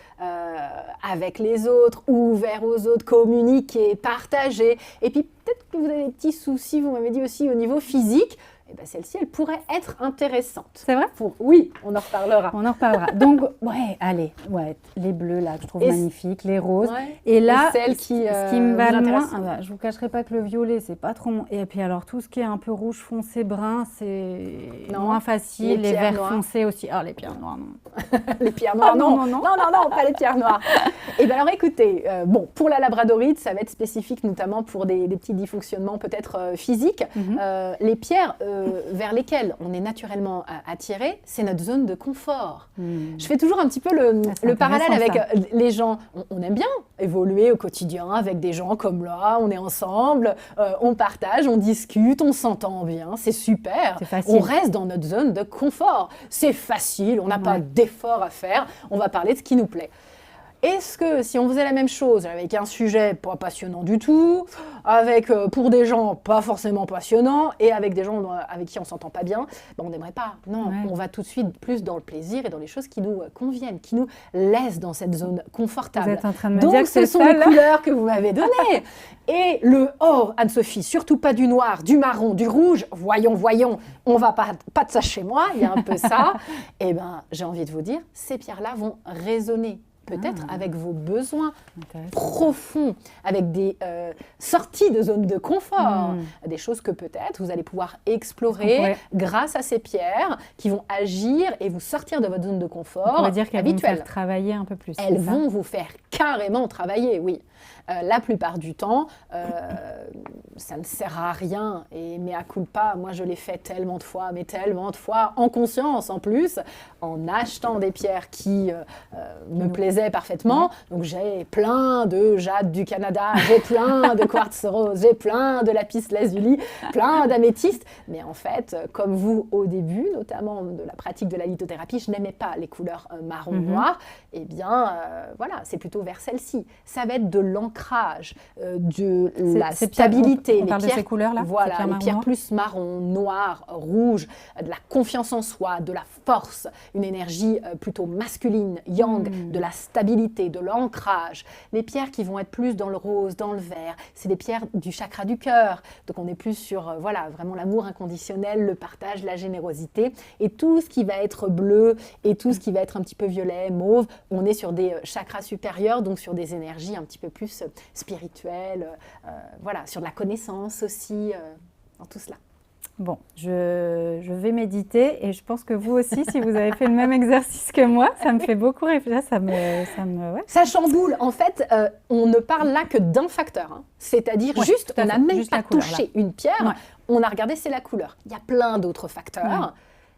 avec les autres, ouvert aux autres, communiquer, partager. Et puis peut-être que vous avez des petits soucis, vous m'avez dit aussi au niveau physique. Eh ben, celle-ci, elle pourrait être intéressante. C'est vrai? Oui, on en reparlera. On en reparlera. Donc, allez, les bleus là, que je trouve magnifiques, les roses. Et là, ce qui me va le moins, je vous cacherai pas que le violet, c'est pas trop mon... Et puis alors, tout ce qui est un peu rouge foncé, brun, c'est moins facile. Les verts foncés aussi. Ah, les pierres noires, non. Les pierres noires, non, pas les pierres noires. Et bien alors, écoutez, pour la labradorite, ça va être spécifique, notamment pour des petits dysfonctionnements peut-être physiques. Les pierres vers lesquelles on est naturellement attiré, c'est notre zone de confort. Je fais toujours un petit peu le parallèle avec les gens. On aime bien évoluer au quotidien avec des gens comme là, on est ensemble, on partage, on discute, on s'entend bien, c'est super. On reste dans notre zone de confort. C'est facile, on n'a pas d'effort à faire, on va parler de ce qui nous plaît. Est-ce que si on faisait la même chose avec un sujet pas passionnant du tout, avec pour des gens pas forcément passionnants et avec des gens avec qui on s'entend pas bien, on n'aimerait pas. Non, on va tout de suite plus dans le plaisir et dans les choses qui nous conviennent, qui nous laissent dans cette zone confortable. Vous êtes en train de me dire que ce sont les couleurs que vous m'avez données. Et le Anne-Sophie, surtout pas du noir, du marron, du rouge. Voyons, on va pas de ça chez moi. Il y a un peu ça. Eh ben, j'ai envie de vous dire, ces pierres-là vont résonner. Peut-être avec vos besoins profonds, avec des sorties de zones de confort, des choses que peut-être vous allez pouvoir explorer grâce à ces pierres qui vont agir et vous sortir de votre zone de confort. On va dire qu'elles vont vous faire travailler un peu plus. Elles vont vous faire carrément travailler, oui. La plupart du temps, ça ne sert à rien. Et mea culpa, moi je l'ai fait tellement de fois, en conscience en plus, en achetant des pierres qui me plaisaient parfaitement. Donc j'ai plein de jade du Canada, j'ai plein de quartz rose, j'ai plein de lapis lazuli, plein d'améthystes. Mais en fait, comme vous au début, notamment de la pratique de la lithothérapie, je n'aimais pas les couleurs marron, noir. Eh bien, voilà, c'est plutôt vers celle-ci. Ça va être de l'ancrage, de la stabilité. On parle de ces couleurs-là. Voilà, les pierres plus marron, noir, rouge, de la confiance en soi, de la force, une énergie plutôt masculine, yang, de la stabilité, de l'ancrage. Les pierres qui vont être plus dans le rose, dans le vert, c'est des pierres du chakra du cœur. Donc on est plus sur voilà, vraiment l'amour inconditionnel, le partage, la générosité. Et tout ce qui va être bleu et tout ce qui va être un petit peu violet, mauve, on est sur des chakras supérieurs, donc sur des énergies un petit peu plus spirituelles, voilà, sur de la connaissance aussi, dans tout cela. Bon, je vais méditer et je pense que vous aussi, si vous avez fait le même exercice que moi, ça me fait beaucoup réfléchir, Ça chamboule. En fait, on ne parle là que d'un facteur. Hein. C'est-à-dire juste, on n'a même pas touché une pierre, on a regardé, c'est la couleur. Il y a plein d'autres facteurs.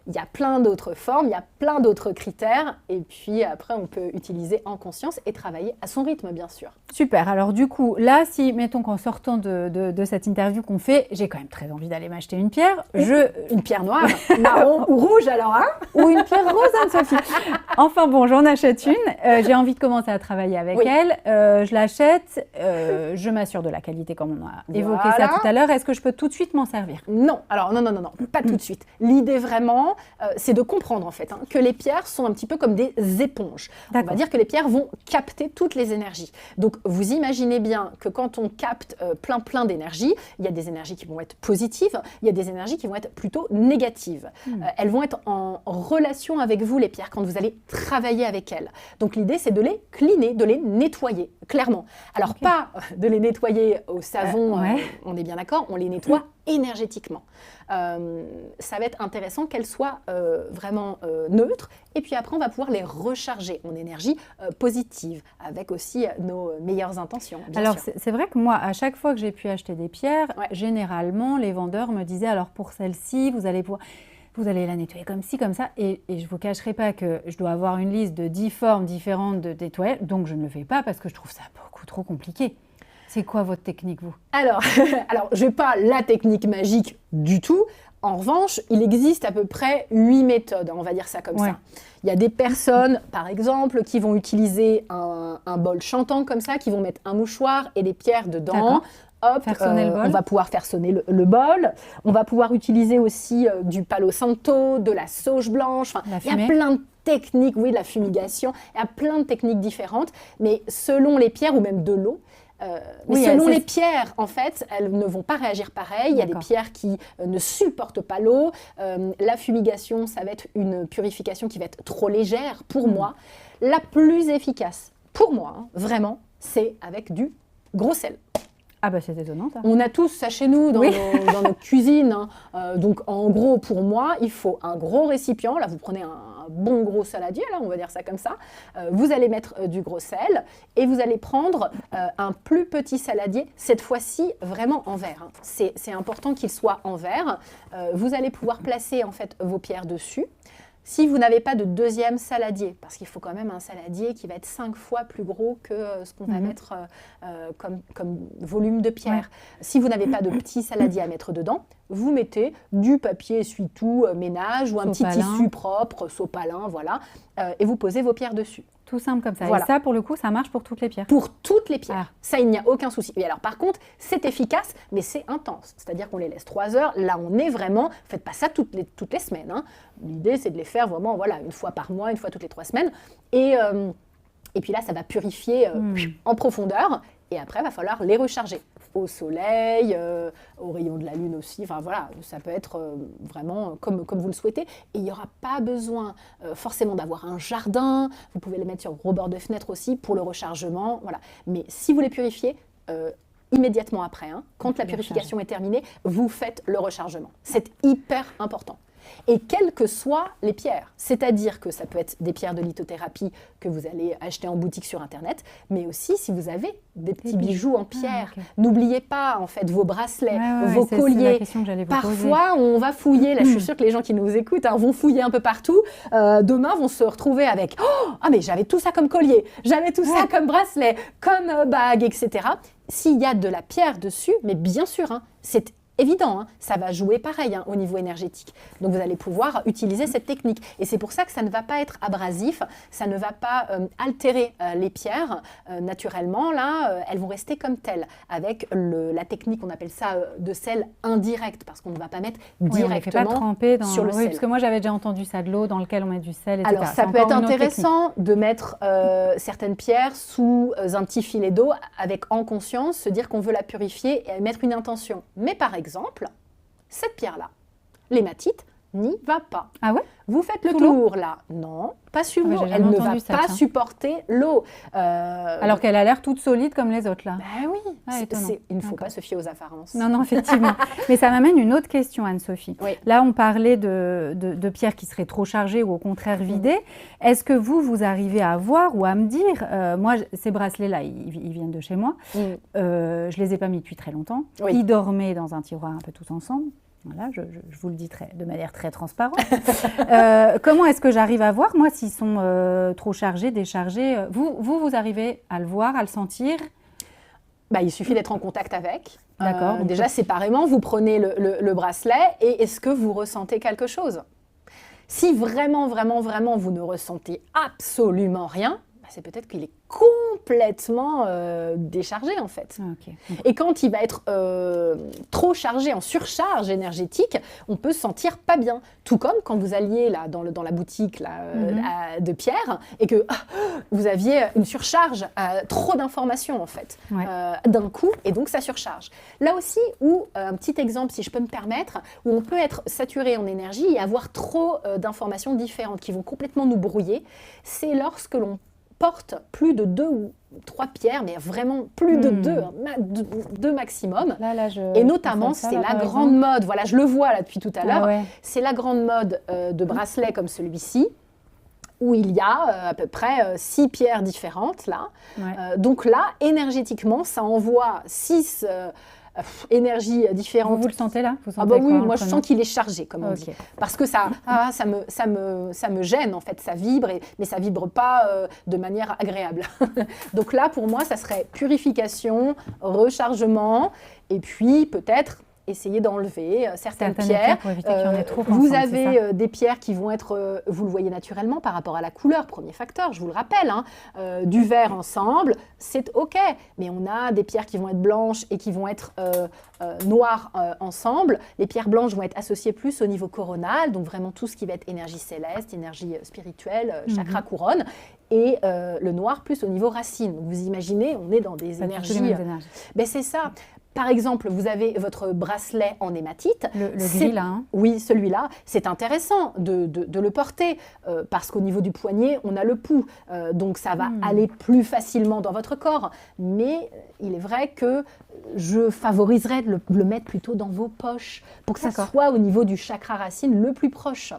Il y a plein d'autres formes, il y a plein d'autres critères. Et puis après, on peut utiliser en conscience et travailler à son rythme, bien sûr. Super. Alors du coup, là, si, mettons qu'en sortant de cette interview qu'on fait, j'ai quand même très envie d'aller m'acheter une pierre. Une pierre noire, marron ou rouge alors, hein? Ou une pierre rose, Anne-Sophie. Enfin bon, j'en achète une. J'ai envie de commencer à travailler avec elle. Je l'achète. Je m'assure de la qualité, comme on a évoqué ça tout à l'heure. Est-ce que je peux tout de suite m'en servir? Non. Alors non, pas tout de suite. L'idée vraiment, c'est de comprendre en fait que les pierres sont un petit peu comme des éponges. On va dire que les pierres vont capter toutes les énergies. Donc vous imaginez bien que quand on capte plein d'énergie, il y a des énergies qui vont être positives, il y a des énergies qui vont être plutôt négatives. Elles vont être en relation avec vous, les pierres, quand vous allez travailler avec elles. Donc l'idée, c'est de les cleaner, de les nettoyer, clairement. Alors pas de les nettoyer au savon, on est bien d'accord, on les nettoie énergétiquement. Ça va être intéressant qu'elles soient vraiment neutres et puis après on va pouvoir les recharger en énergie positive avec aussi nos meilleures intentions. Alors c'est vrai que moi à chaque fois que j'ai pu acheter des pierres, généralement les vendeurs me disaient alors pour celle-ci vous allez la nettoyer comme ci, comme ça et je ne vous cacherai pas que je dois avoir une liste de 10 formes différentes de nettoyage, donc je ne le fais pas parce que je trouve ça beaucoup trop compliqué. C'est quoi votre technique, vous? Alors, je n'ai pas la technique magique du tout. En revanche, il existe à peu près 8 méthodes, on va dire ça comme ça. Il y a des personnes, par exemple, qui vont utiliser un bol chantant comme ça, qui vont mettre un mouchoir et des pierres dedans. Hop, on va pouvoir faire sonner le bol. On va pouvoir utiliser aussi du palo santo, de la sauge blanche. Enfin, il y a plein de techniques, de la fumigation. Il y a plein de techniques différentes, mais selon les pierres ou même de l'eau. Mais selon les pierres, en fait, elles ne vont pas réagir pareil. Il y a des pierres qui ne supportent pas l'eau. La fumigation, ça va être une purification qui va être trop légère pour moi. La plus efficace pour moi, vraiment, c'est avec du gros sel. Ah bah c'est étonnant ça. On a tous ça chez nous dans nos cuisines. Donc en gros pour moi, il faut un gros récipient. Là vous prenez un bon gros saladier, là, on va dire ça comme ça. Vous allez mettre du gros sel et vous allez prendre un plus petit saladier, cette fois-ci vraiment en verre. Hein. C'est important qu'il soit en verre. Vous allez pouvoir placer en fait vos pierres dessus. Si vous n'avez pas de deuxième saladier, parce qu'il faut quand même un saladier qui va être 5 fois plus gros que ce qu'on va mettre comme volume de pierre. Ouais. Si vous n'avez pas de petit saladier à mettre dedans, vous mettez du papier essuie-tout ménage ou un petit tissu propre, sopalin, voilà, et vous posez vos pierres dessus. Tout simple comme ça. Voilà. Et ça, pour le coup, ça marche pour toutes les pierres. Pour toutes les pierres. Ça, il n'y a aucun souci. Et alors, par contre, c'est efficace, mais c'est intense. C'est-à-dire qu'on les laisse 3 heures. Là, on est vraiment... Faites pas ça toutes les semaines. Hein. L'idée, c'est de les faire vraiment, voilà, une fois par mois, une fois toutes les 3 semaines. Et puis là, ça va purifier en profondeur. Et après, il va falloir les recharger au soleil, au rayon de la lune aussi. Enfin voilà, ça peut être vraiment comme vous le souhaitez. Et il n'y aura pas besoin forcément d'avoir un jardin. Vous pouvez les mettre sur gros bord de fenêtre aussi pour le rechargement. Voilà. Mais si vous les purifiez, immédiatement après, hein, quand la purification est terminée, vous faites le rechargement. C'est hyper important. Et quelles que soient les pierres, c'est-à-dire que ça peut être des pierres de lithothérapie que vous allez acheter en boutique sur Internet, mais aussi si vous avez des petits bijoux en pierre. N'oubliez pas en fait vos bracelets, vos colliers. Parfois, on va fouiller, là je suis sûre que les gens qui nous écoutent vont fouiller un peu partout. Demain, vont se retrouver avec « Oh, ah mais j'avais tout ça comme collier, j'avais tout ça comme bracelet, comme bague, etc. » S'il y a de la pierre dessus, mais bien sûr, c'est évident, ça va jouer pareil au niveau énergétique. Donc vous allez pouvoir utiliser cette technique. Et c'est pour ça que ça ne va pas être abrasif, ça ne va pas altérer les pierres. Naturellement, là, elles vont rester comme telles, avec la technique, on appelle ça de sel indirect, parce qu'on ne va pas mettre directement sur le sel. Parce que moi j'avais déjà entendu ça, de l'eau dans laquelle on met du sel, etc. Alors ça peut être intéressant de mettre certaines pierres sous un petit filet d'eau, avec en conscience, se dire qu'on veut la purifier et mettre une intention. Mais par exemple, cette pierre-là, l'hématite, n'y va pas. Ah ouais? Vous faites le tour là. Non, pas sur l'eau. Elle ne va pas supporter l'eau. Alors qu'elle a l'air toute solide comme les autres là. Ben oui, il ne faut pas se fier aux apparences. Non, effectivement. Mais ça m'amène une autre question, Anne-Sophie. Oui. Là, on parlait de pierres qui seraient trop chargées ou au contraire vidées. Est-ce que vous arrivez à voir ou à me dire, moi, ces bracelets-là, ils viennent de chez moi. Je ne les ai pas mis depuis très longtemps. Oui. Ils dormaient dans un tiroir un peu tous ensemble. Voilà, je vous le dis de manière très transparente. Comment est-ce que j'arrive à voir, moi, s'ils sont trop chargés, déchargés? Vous arrivez à le voir, à le sentir? Il suffit d'être en contact avec. D'accord. Déjà, séparément, vous prenez le bracelet et est-ce que vous ressentez quelque chose? Si vraiment, vraiment, vraiment, vous ne ressentez absolument rien, c'est peut-être qu'il est complètement déchargé en fait. Okay. Et quand il va être trop chargé, en surcharge énergétique, on peut se sentir pas bien. Tout comme quand vous alliez là, dans la boutique là, de pierre et que vous aviez une surcharge, trop d'informations en fait, d'un coup, et donc ça surcharge. Là aussi, un petit exemple, si je peux me permettre, où on peut être saturé en énergie et avoir trop d'informations différentes qui vont complètement nous brouiller, c'est lorsque l'on porte plus de 2 ou 3 pierres, mais vraiment plus de 2 maximum. Et notamment, c'est la grande mode. Voilà, je le vois là depuis tout à l'heure. C'est la grande mode de bracelets comme celui-ci, où il y a à peu près 6 pierres différentes. Là. Donc là, énergétiquement, ça envoie 6... énergie différente. Vous le sentez là? Oui, moi je sens qu'il est chargé, comme on dit. Parce que ça me gêne en fait, ça vibre, mais ça vibre pas de manière agréable. Donc là, pour moi, ça serait purification, rechargement, et puis peut-être essayer d'enlever certaines pierres. Pour éviter qu'il y en ait trop vous avez des pierres qui vont être, vous le voyez naturellement par rapport à la couleur, premier facteur, je vous le rappelle, du vert ensemble, c'est OK. Mais on a des pierres qui vont être blanches et qui vont être noires ensemble. Les pierres blanches vont être associées plus au niveau coronal, donc vraiment tout ce qui va être énergie céleste, énergie spirituelle, chakra couronne. Et le noir plus au niveau racine. Donc vous imaginez, on est dans des énergies. C'est ça. Par exemple, vous avez votre bracelet en hématite. Le gris là. Oui, celui-là. C'est intéressant de le porter parce qu'au niveau du poignet, on a le pouls. Donc ça va aller plus facilement dans votre corps. Mais il est vrai que je favoriserais de le mettre plutôt dans vos poches pour que ça soit au niveau du chakra racine le plus proche.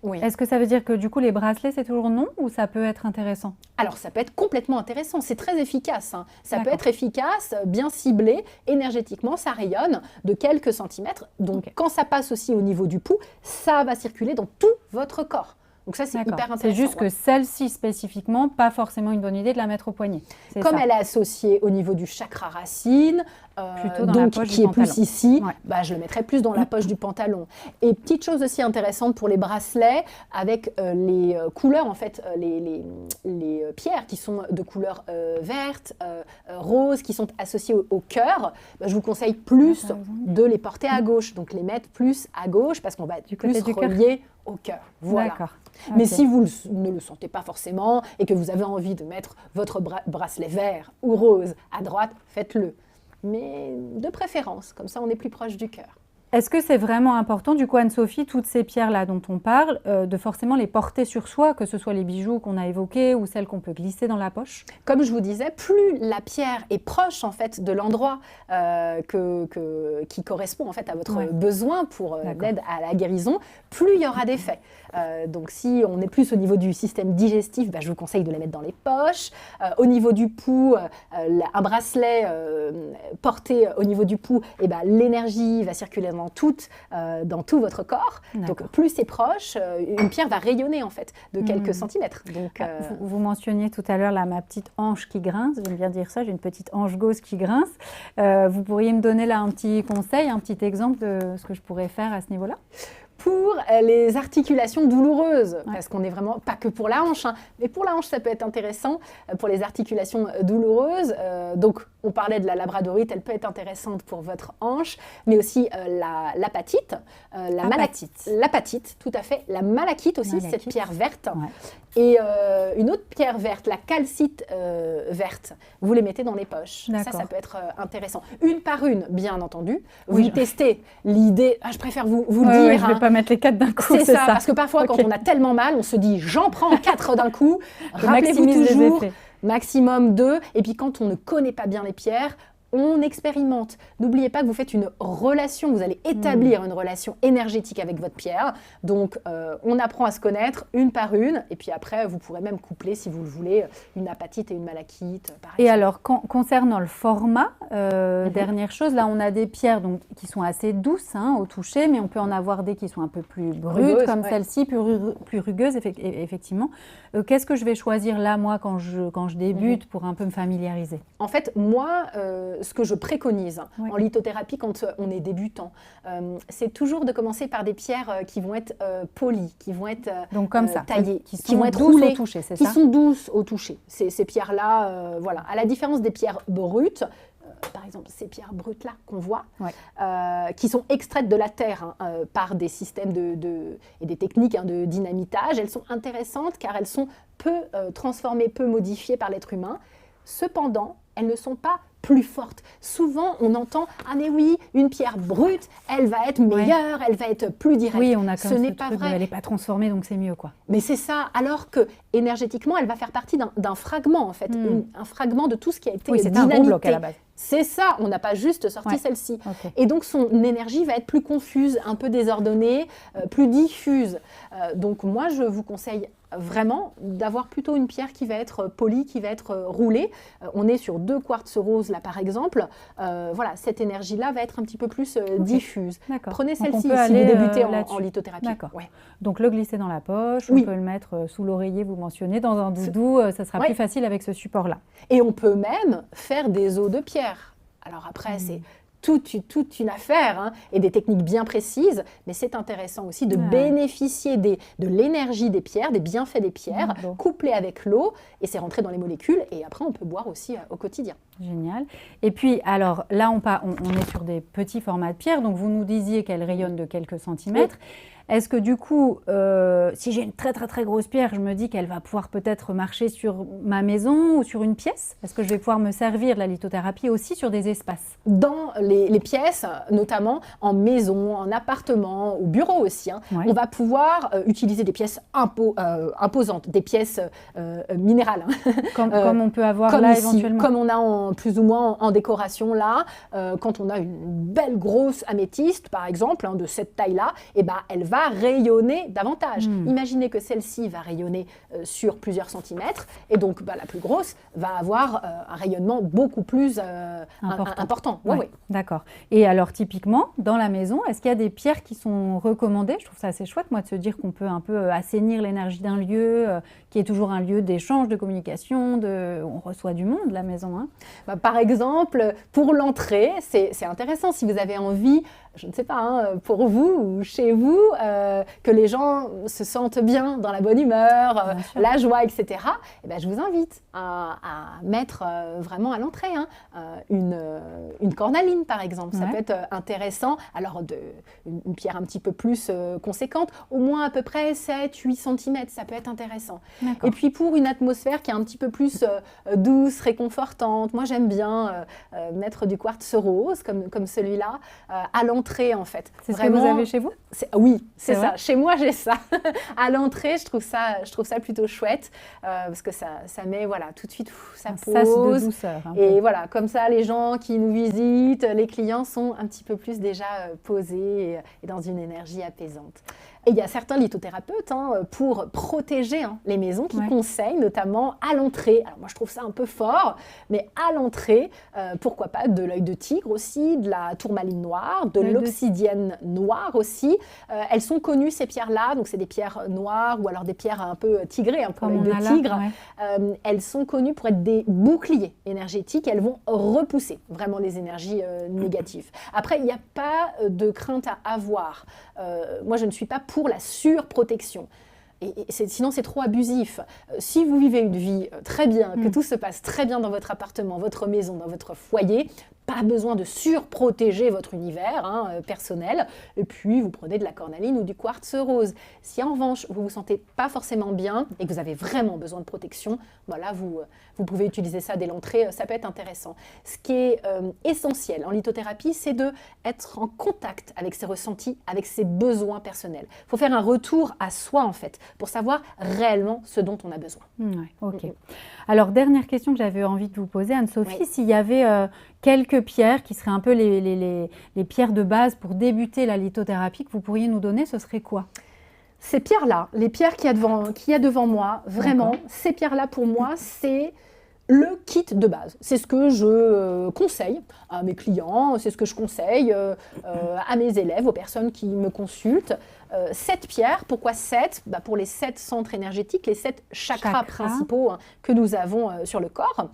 Oui. Est-ce que ça veut dire que du coup les bracelets c'est toujours non ou ça peut être intéressant? Alors ça peut être complètement intéressant, c'est très efficace. Hein. Ça peut D'accord. être efficace, bien ciblé, énergétiquement, ça rayonne de quelques centimètres. Donc quand ça passe aussi au niveau du pouls, ça va circuler dans tout votre corps. Donc ça, c'est D'accord. hyper intéressant. C'est juste que celle-ci spécifiquement, pas forcément une bonne idée de la mettre au poignet. C'est Comme ça. elle est associée au niveau du chakra racine, Plutôt dans donc la poche qui du est pantalon. plus ici, Ouais. bah, je le mettrais plus dans la poche du pantalon. Et petite chose aussi intéressante pour les bracelets, avec les couleurs, en fait, les pierres qui sont de couleur verte, rose, qui sont associées au cœur, bah, je vous conseille plus par exemple. de les porter à gauche, donc les mettre plus à gauche, parce qu'on va être Du côté plus du cœur. relié au cœur. Voilà. D'accord. Mais Ok. si vous ne le sentez pas forcément et que vous avez envie de mettre votre bracelet vert ou rose à droite, faites-le. Mais de préférence, comme ça on est plus proche du cœur. Est-ce que c'est vraiment important, du coup, Anne-Sophie, toutes ces pierres-là dont on parle, de forcément les porter sur soi, que ce soit les bijoux qu'on a évoqués ou celles qu'on peut glisser dans la poche? Comme je vous disais, plus la pierre est proche en fait de l'endroit qui correspond en fait à votre Ouais. besoin pour D'accord. l'aide à la guérison, plus il y aura d'effets. Donc si on est plus au niveau du système digestif, bah, je vous conseille de les mettre dans les poches. Au niveau du pouls, un bracelet porté au niveau du pouls, et bah, l'énergie va circuler dans tout votre corps. Donc D'accord. plus c'est proche, une pierre va rayonner en fait de quelques Mhm. centimètres. Donc, Ah, vous mentionniez tout à l'heure là, ma petite hanche qui grince, j'aime bien dire ça, j'ai une petite hanche gauche qui grince. Vous pourriez me donner là un petit conseil, un petit exemple de ce que je pourrais faire à ce niveau-là? pour les articulations douloureuses, Ouais. parce qu'on est vraiment, pas que pour la hanche, hein, mais pour la hanche ça peut être intéressant, pour les articulations douloureuses. Donc on parlait de la labradorite, elle peut être intéressante pour votre hanche, mais aussi l'apatite, l'apatite, tout à fait, la malachite aussi, Malachite. cette pierre verte, Ouais. et une autre pierre verte, la calcite verte, vous les mettez dans les poches. Ça D'accord. peut être intéressant. Une par une, bien entendu. Vous Oui, testez l'idée, je préfère vous le Ouais, dire, je ne vais hein. pas mettre les 4 d'un coup, C'est ça, parce que parfois, Ok. quand on a tellement mal, on se dit j'en prends 4 d'un coup. Je Rappelez-vous maximise les toujours, effets. maximum 2. Et puis quand on ne connaît pas bien les pierres, on expérimente. N'oubliez pas que vous faites une relation, vous allez établir une relation énergétique avec votre pierre. Donc, on apprend à se connaître une par une. Et puis après, vous pourrez même coupler, si vous le voulez, une apatite et une malachite, par Et exemple. alors, concernant le format, dernière chose, là on a des pierres donc, qui sont assez douces hein, au toucher, mais on peut en avoir des qui sont un peu plus brutes, Rugueuses, comme ouais. celle-ci, plus rugueuses, effectivement. Qu'est-ce que je vais choisir là, moi, quand je débute, pour un peu me familiariser? En fait, moi, ce que je préconise Oui. en lithothérapie quand on est débutant, c'est toujours de commencer par des pierres qui vont être polies, qui vont être Donc comme ça, taillées, qui sont vont être douces roulées, au toucher, c'est qui ça? sont douces au toucher. Ces pierres-là, voilà. À la différence des pierres brutes, par exemple ces pierres brutes-là qu'on voit, Ouais. qui sont extraites de la terre par des systèmes et des techniques de dynamitage, elles sont intéressantes car elles sont peu transformées, peu modifiées par l'être humain. Cependant, elles ne sont pas plus fortes. Souvent, on entend « Ah mais oui, une pierre brute, elle va être meilleure, elle va être plus directe. » Oui, on a comme Ce ce n'est pas truc de, vrai. elle n'est pas transformée, donc c'est mieux, quoi. Mais c'est ça, alors que énergétiquement, elle va faire partie d'un fragment, en fait, un fragment de tout ce qui a été Oui, c'est un dynamité. gros bloc à la base. C'est ça, on n'a pas juste sorti Ouais. celle-ci. Ok. Et donc son énergie va être plus confuse, un peu désordonnée, plus diffuse. Donc moi, je vous conseille vraiment d'avoir plutôt une pierre qui va être polie, qui va être roulée. On est sur 2 quartz roses là par exemple. Voilà, cette énergie-là va être un petit peu plus diffuse. D'accord. Prenez Donc, on celle-ci peut si aller, vous débutez en là-dessus. lithothérapie. D'accord. Ouais. Donc le glisser dans la poche, Oui. on peut le mettre sous l'oreiller, vous mentionnez, dans un doudou, ça sera Ouais. plus facile avec ce support-là. Et on peut même faire des os de pierre. Alors après, c'est toute une affaire hein, et des techniques bien précises, mais c'est intéressant aussi de bénéficier de l'énergie des pierres, des bienfaits des pierres, Bon. couplés avec l'eau, et c'est rentré dans les molécules, et après on peut boire aussi au quotidien. Génial. Et puis, alors là, on est sur des petits formats de pierre, donc vous nous disiez qu'elle rayonne de quelques centimètres. Est-ce que du coup, si j'ai une très très très grosse pierre, je me dis qu'elle va pouvoir peut-être marcher sur ma maison ou sur une pièce? Est-ce que je vais pouvoir me servir de la lithothérapie aussi sur des espaces? Dans les pièces, notamment en maison, en appartement, au bureau aussi, hein, Ouais. on va pouvoir utiliser des pièces imposantes, des pièces minérales. Hein. Comme on peut avoir Comme là ici, éventuellement. comme on a plus ou moins en décoration là, quand on a une belle grosse améthyste par exemple, hein, de cette taille-là, et ben, elle va va rayonner davantage. Imaginez que celle-ci va rayonner sur plusieurs centimètres, et donc la plus grosse va avoir un rayonnement beaucoup plus important. Ouais, oui. D'accord. Et alors typiquement, dans la maison, est-ce qu'il y a des pierres qui sont recommandées? Je trouve ça assez chouette, moi, de se dire qu'on peut un peu assainir l'énergie d'un lieu, qui est toujours un lieu d'échange, de communication, on reçoit du monde, la maison. Hein. Par exemple, pour l'entrée, c'est intéressant si vous avez envie, je ne sais pas, pour vous ou chez vous, que les gens se sentent bien, dans la bonne humeur, la joie, etc. Eh bien, je vous invite à mettre vraiment à l'entrée une cornaline, par exemple. Ça peut être intéressant. Alors, une pierre un petit peu plus conséquente, au moins à peu près 7-8 cm, ça peut être intéressant. Et puis, pour une atmosphère qui est un petit peu plus douce, réconfortante, moi, j'aime bien mettre du quartz rose, comme celui-là, à l'entrée, en fait. C'est ce que vous avez chez vous? Oui, c'est ça. Chez moi, j'ai ça. À l'entrée, je trouve ça plutôt chouette, parce que ça met, tout de suite, ça pose. Sas de douceur. Et voilà, comme ça, les gens qui nous visitent, les clients sont un petit peu plus déjà posés et dans une énergie apaisante. Et il y a certains lithothérapeutes pour protéger les maisons qui conseillent notamment à l'entrée. Alors moi je trouve ça un peu fort, mais à l'entrée, pourquoi pas de l'œil de tigre aussi, de la tourmaline noire, de l'obsidienne noire aussi. Elles sont connues ces pierres-là, donc c'est des pierres noires ou alors des pierres un peu tigrées, pour l'œil de tigre. Elles sont connues pour être des boucliers énergétiques, elles vont repousser vraiment les énergies négatives. Après, il n'y a pas de crainte à avoir. Moi je ne suis pas pour la surprotection. Sinon, c'est trop abusif. Si vous vivez une vie très bien, que tout se passe très bien dans votre appartement, votre maison, dans votre foyer, pas besoin de surprotéger votre univers personnel. Et puis, vous prenez de la cornaline ou du quartz rose. Si en revanche, vous ne vous sentez pas forcément bien et que vous avez vraiment besoin de protection, vous pouvez utiliser ça dès l'entrée, ça peut être intéressant. Ce qui est essentiel en lithothérapie, c'est d'être en contact avec ses ressentis, avec ses besoins personnels. Il faut faire un retour à soi, en fait, pour savoir réellement ce dont on a besoin. Ok. Alors, dernière question que j'avais envie de vous poser, Anne-Sophie, s'il y avait quelques pierres qui seraient un peu les pierres de base pour débuter la lithothérapie que vous pourriez nous donner, ce serait quoi? Ces pierres-là, les pierres qu'il y a devant moi, vraiment, ces pierres-là pour moi, c'est le kit de base. C'est ce que je conseille à mes clients, c'est ce que je conseille à mes élèves, aux personnes qui me consultent. 7 pierres, pourquoi 7 ? Pour les 7 centres énergétiques, les 7 chakras principaux que nous avons sur le corps.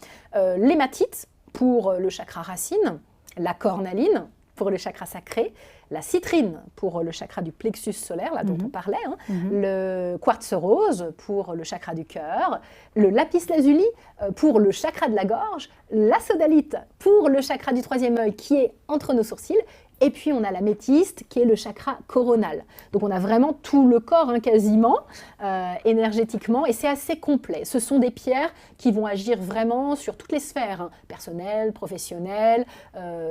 L'hématite pour le chakra racine, la cornaline pour le chakra sacré, la citrine pour le chakra du plexus solaire, là dont on parlait, le quartz rose pour le chakra du cœur, le lapis lazuli pour le chakra de la gorge, la sodalite pour le chakra du 3e œil qui est entre nos sourcils, et puis on a l'améthyste qui est le chakra coronal. Donc on a vraiment tout le corps quasiment énergétiquement, et c'est assez complet. Ce sont des pierres qui vont agir vraiment sur toutes les sphères, personnelles, professionnelles,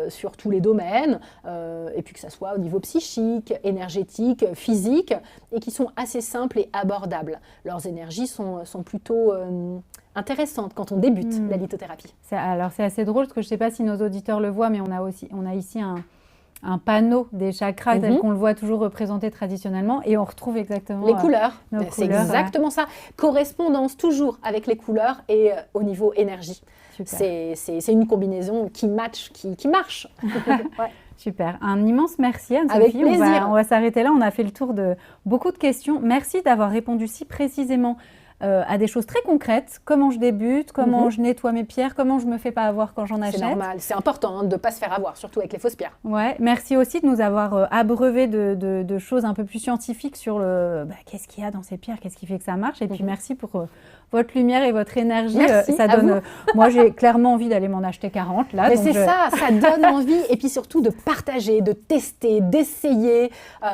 sur tous les domaines, et puis que ça soit au niveau psychique, énergétique, physique, et qui sont assez simples et abordables. Leurs énergies sont plutôt intéressantes quand on débute la lithothérapie. Alors c'est assez drôle, parce que je ne sais pas si nos auditeurs le voient, mais on a ici un panneau des chakras tel qu'on le voit toujours représenté traditionnellement, et on retrouve exactement les couleurs. C'est couleurs, exactement ça. Correspondance toujours avec les couleurs et au niveau énergie. C'est une combinaison qui match, qui marche. Super. Un immense merci, Anne-Sophie. Avec plaisir. On va s'arrêter là. On a fait le tour de beaucoup de questions. Merci d'avoir répondu si précisément à des choses très concrètes. Comment je débute, comment je nettoie mes pierres, comment je ne me fais pas avoir quand j'en achète. C'est normal, c'est important de ne pas se faire avoir, surtout avec les fausses pierres. Merci aussi de nous avoir abreuvé de choses un peu plus scientifiques sur qu'est-ce qu'il y a dans ces pierres, qu'est-ce qui fait que ça marche. Et puis merci pour votre lumière et votre énergie. Merci, ça donne. Moi, j'ai clairement envie d'aller m'en acheter 40 là. Mais ça donne envie. Et puis surtout de partager, de tester, d'essayer,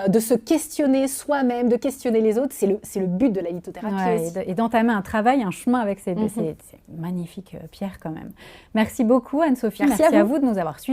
de se questionner soi-même, de questionner les autres. C'est le but de la lithothérapie aussi. Et d'entamer un travail, un chemin avec ces magnifiques pierres quand même. Merci beaucoup, Anne-Sophie. Merci à vous de nous avoir suivis.